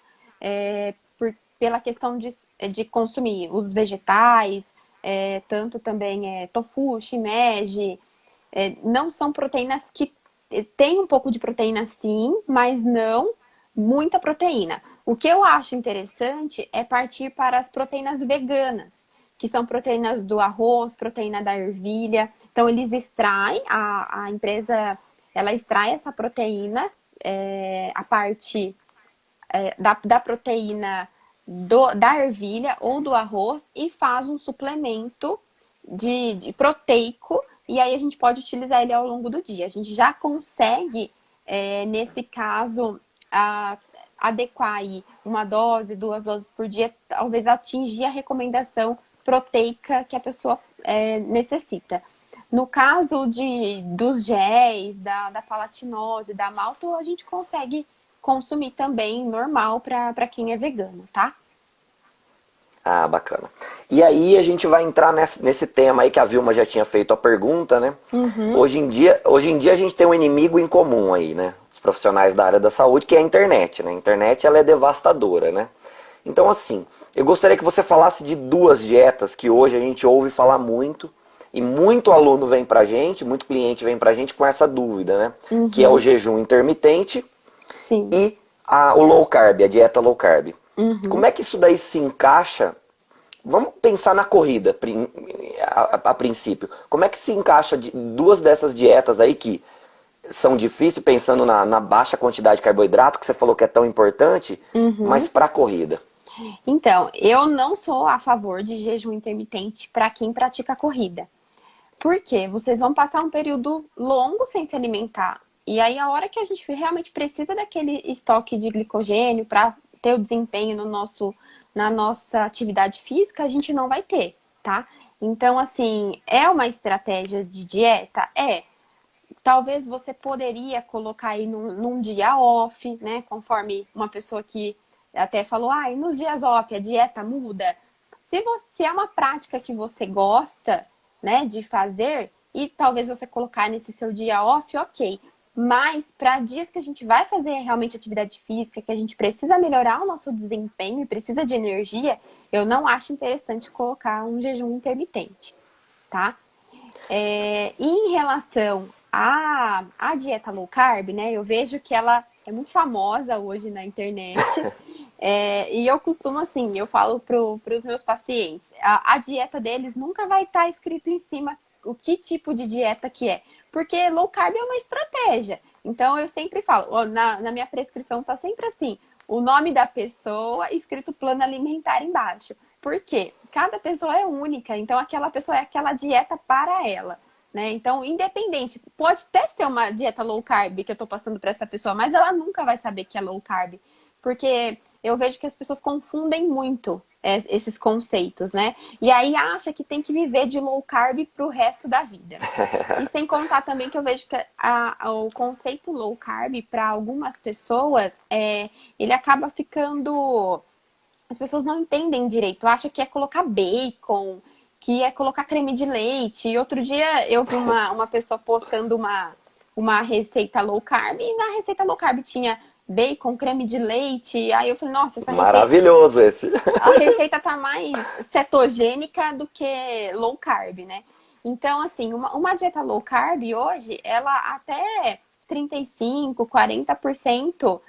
Speaker 2: pela questão de consumir os vegetais, tanto também tofu, shimeji, não são proteínas que tem um pouco de proteína sim, mas não muita proteína. O que eu acho interessante é partir para as proteínas veganas, que são proteínas do arroz, proteína da ervilha. Então, eles extraem, a empresa, ela extrai essa proteína, a parte da proteína da ervilha ou do arroz e faz um suplemento de proteico e aí a gente pode utilizar ele ao longo do dia. A gente já consegue, nesse caso, adequar aí uma dose, 2 doses por dia, talvez atingir a recomendação proteica que a pessoa necessita. No caso dos géis, da palatinose, da malto, a gente consegue consumir também normal para quem é vegano, tá?
Speaker 1: Ah, bacana. E aí a gente vai entrar nesse tema aí que a Vilma já tinha feito a pergunta, né?
Speaker 2: Uhum,
Speaker 1: Hoje em dia a gente tem um inimigo em comum aí, né? Os profissionais da área da saúde, que é a internet, né? A internet ela é devastadora, né? Então assim, eu gostaria que você falasse de duas dietas que hoje a gente ouve falar muito e muito aluno vem pra gente, muito cliente vem pra gente com essa dúvida, né? Que é o
Speaker 2: uhum,
Speaker 1: jejum intermitente
Speaker 2: sim.
Speaker 1: e o low carb, a dieta low carb.
Speaker 2: Uhum.
Speaker 1: Como é que isso daí se encaixa? Vamos pensar na corrida a princípio. Como é que se encaixa duas dessas dietas aí que são difíceis, pensando na baixa quantidade de carboidrato, que você falou que é tão importante, mas
Speaker 2: Uhum.
Speaker 1: para a corrida?
Speaker 2: Então, eu não sou a favor de jejum intermitente para quem pratica corrida. Por quê? Vocês vão passar um período longo sem se alimentar. E aí, a hora que a gente realmente precisa daquele estoque de glicogênio para ter o desempenho na nossa atividade física, a gente não vai ter, tá? Então, assim, é uma estratégia de dieta? É. Talvez você poderia colocar aí num dia off, né? Conforme uma pessoa que até falou, e nos dias off a dieta muda. Se é uma prática que você gosta, né, de fazer, e talvez você colocar nesse seu dia off, ok. Mas para dias que a gente vai fazer realmente atividade física, que a gente precisa melhorar o nosso desempenho e precisa de energia, eu não acho interessante colocar um jejum intermitente, tá? E em relação à dieta low carb, né? Eu vejo que ela é muito famosa hoje na internet. E eu costumo, assim, eu falo para os meus pacientes, a dieta deles nunca vai estar escrito em cima o que tipo de dieta que é. Porque low carb é uma estratégia. Então, eu sempre falo, na minha prescrição tá sempre assim, o nome da pessoa escrito plano alimentar embaixo. Por quê? Cada pessoa é única, então aquela pessoa é aquela dieta para ela. Né? Então, independente, pode até ser uma dieta low carb que eu tô passando para essa pessoa, mas ela nunca vai saber que é low carb. Porque eu vejo que as pessoas confundem muito esses conceitos, né? E aí acha que tem que viver de low carb pro resto da vida. E sem contar também que eu vejo que o conceito low carb, para algumas pessoas, ele acaba ficando. As pessoas não entendem direito, acham que é colocar bacon, que é colocar creme de leite. E outro dia eu vi uma pessoa postando uma receita low carb, e na receita low carb tinha bacon, creme de leite. Aí eu falei, nossa, essa receita,
Speaker 1: Maravilhoso esse.
Speaker 2: a receita tá mais cetogênica do que low carb, né? Então, assim, uma dieta low carb hoje, ela até 35, 40%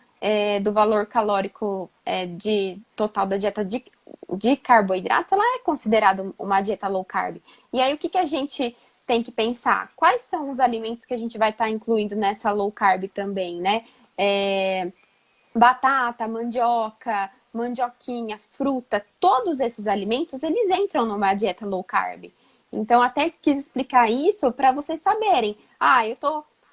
Speaker 2: do valor calórico de total da dieta de carboidratos, ela é considerada uma dieta low carb. E aí, o que a gente tem que pensar? Quais são os alimentos que a gente vai estar incluindo nessa low carb também, né? Batata, mandioca, mandioquinha, fruta, todos esses alimentos, eles entram numa dieta low carb. Então, até quis explicar isso para vocês saberem. A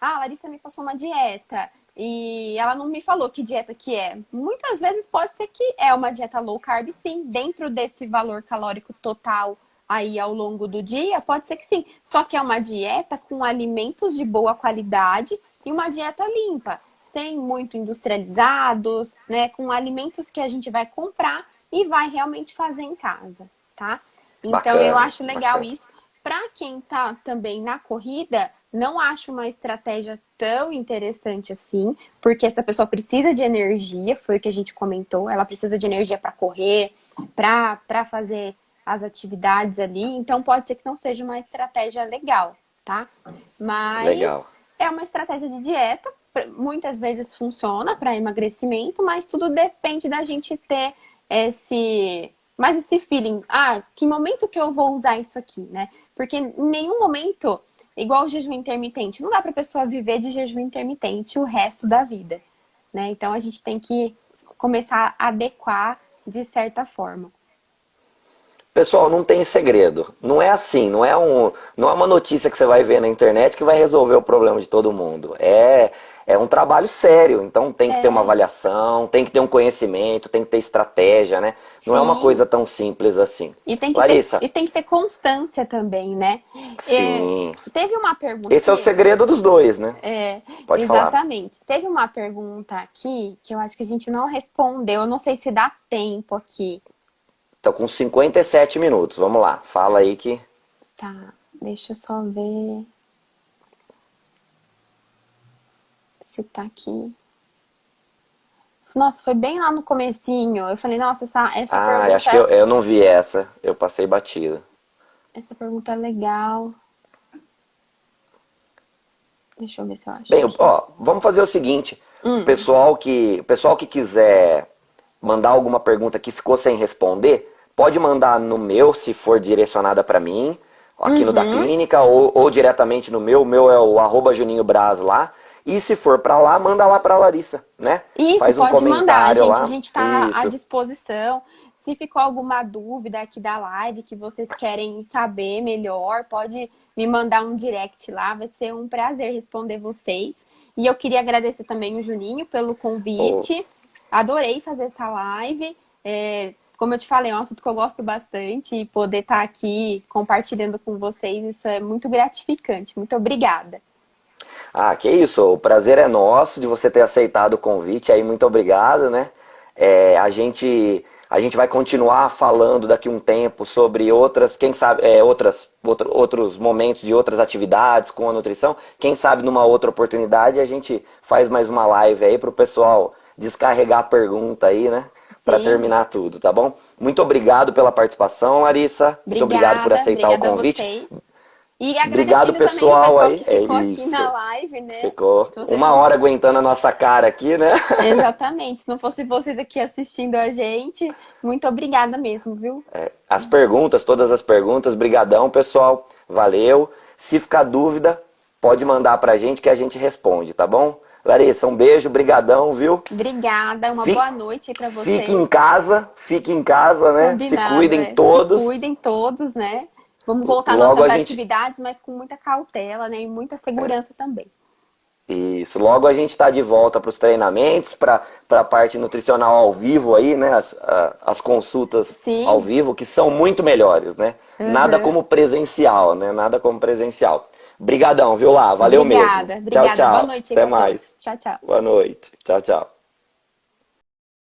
Speaker 2: Larissa me passou uma dieta e ela não me falou que dieta que é. Muitas vezes pode ser que é uma dieta low carb, sim, dentro desse valor calórico total aí ao longo do dia, pode ser que sim. Só que é uma dieta com alimentos de boa qualidade e uma dieta limpa, sem muito industrializados, né, com alimentos que a gente vai comprar e vai realmente fazer em casa, tá? Então,
Speaker 1: Bacana,
Speaker 2: eu acho legal
Speaker 1: bacana.
Speaker 2: isso. Para quem tá também na corrida, não acho uma estratégia tão interessante assim, porque essa pessoa precisa de energia, foi o que a gente comentou, ela precisa de energia para correr, para fazer as atividades ali, então pode ser que não seja uma estratégia legal, tá? Mas
Speaker 1: Legal.
Speaker 2: é uma estratégia de dieta, muitas vezes funciona para emagrecimento, mas tudo depende da gente ter esse feeling. Que momento que eu vou usar isso aqui, né? Porque em nenhum momento, igual o jejum intermitente, não dá para a pessoa viver de jejum intermitente o resto da vida, né? Então a gente tem que começar a adequar de certa forma.
Speaker 1: Pessoal, não tem segredo. Não é assim, não é uma notícia que você vai ver na internet que vai resolver o problema de todo mundo. É um trabalho sério, então tem que ter uma avaliação, tem que ter um conhecimento, tem que ter estratégia, né? Não é uma
Speaker 2: Sim.
Speaker 1: coisa tão simples assim.
Speaker 2: E tem que
Speaker 1: Larissa,
Speaker 2: ter constância também, né?
Speaker 1: sim.
Speaker 2: Teve uma pergunta
Speaker 1: Esse é o
Speaker 2: aqui.
Speaker 1: segredo dos dois, né? Pode falar.
Speaker 2: Exatamente. Teve uma pergunta aqui que eu acho que a gente não respondeu. Eu não sei se dá tempo aqui.
Speaker 1: Tô com 57 minutos, vamos lá. Fala aí que...
Speaker 2: Tá, deixa eu só ver se tá aqui. Nossa, foi bem lá no comecinho. Eu falei, nossa, essa pergunta...
Speaker 1: acho que eu não vi essa. Eu passei batida.
Speaker 2: Essa pergunta é legal. Deixa eu ver se eu acho
Speaker 1: Bem,
Speaker 2: aqui.
Speaker 1: vamos fazer o seguinte. O pessoal que quiser mandar alguma pergunta que ficou sem responder, pode mandar no meu, se for direcionada para mim, aqui no da clínica, ou diretamente no meu. O meu é o @JuninhoBraz lá. E se for para lá, manda lá para Larissa, né?
Speaker 2: Isso,
Speaker 1: faz um
Speaker 2: pode mandar,
Speaker 1: comentário
Speaker 2: gente.
Speaker 1: lá.
Speaker 2: A gente tá à
Speaker 1: Isso.
Speaker 2: disposição. Se ficou alguma dúvida aqui da live que vocês querem saber melhor, pode me mandar um direct lá. Vai ser um prazer responder vocês. E eu queria agradecer também o Juninho pelo convite. Adorei fazer essa live. Como eu te falei, é um assunto que eu gosto bastante. E poder estar aqui compartilhando com vocês, isso é muito gratificante. Muito obrigada.
Speaker 1: Que isso, o prazer é nosso de você ter aceitado o convite aí, muito obrigado, né? A gente vai continuar falando daqui a um tempo sobre outras, quem sabe, outros momentos de outras atividades com a nutrição. Quem sabe numa outra oportunidade a gente faz mais uma live aí pro pessoal descarregar a pergunta aí, né? Para terminar tudo, tá bom? Muito obrigado pela participação, Larissa. Muito obrigado por aceitar o convite.
Speaker 2: E
Speaker 1: Obrigado,
Speaker 2: agradecendo
Speaker 1: pessoal
Speaker 2: também o pessoal
Speaker 1: aí.
Speaker 2: que ficou aqui na live, né?
Speaker 1: Ficou uma hora aguentando a nossa cara aqui, né?
Speaker 2: Exatamente. Se não fosse vocês aqui assistindo a gente, muito obrigada mesmo, viu?
Speaker 1: As perguntas, todas as perguntas, brigadão, pessoal. Valeu. Se ficar dúvida, pode mandar pra gente que a gente responde, tá bom? Larissa, um beijo, brigadão, viu?
Speaker 2: Obrigada, uma boa noite aí pra vocês.
Speaker 1: Fique em casa, né?
Speaker 2: Combinado,
Speaker 1: Se cuidem todos.
Speaker 2: Se cuidem todos, né? Vamos voltar às
Speaker 1: Logo
Speaker 2: nossas atividades, mas com muita cautela, né? E muita segurança também.
Speaker 1: Isso. Logo a gente está de volta para os treinamentos, para a parte nutricional ao vivo aí, né? As consultas ao vivo, que são muito melhores, né? Nada como presencial, né? Nada como presencial. Brigadão, viu lá? Valeu mesmo.
Speaker 2: Obrigada.
Speaker 1: Tchau, tchau.
Speaker 2: Boa noite.
Speaker 1: Até mais.
Speaker 2: Tchau, tchau.
Speaker 1: Boa noite. Tchau, tchau.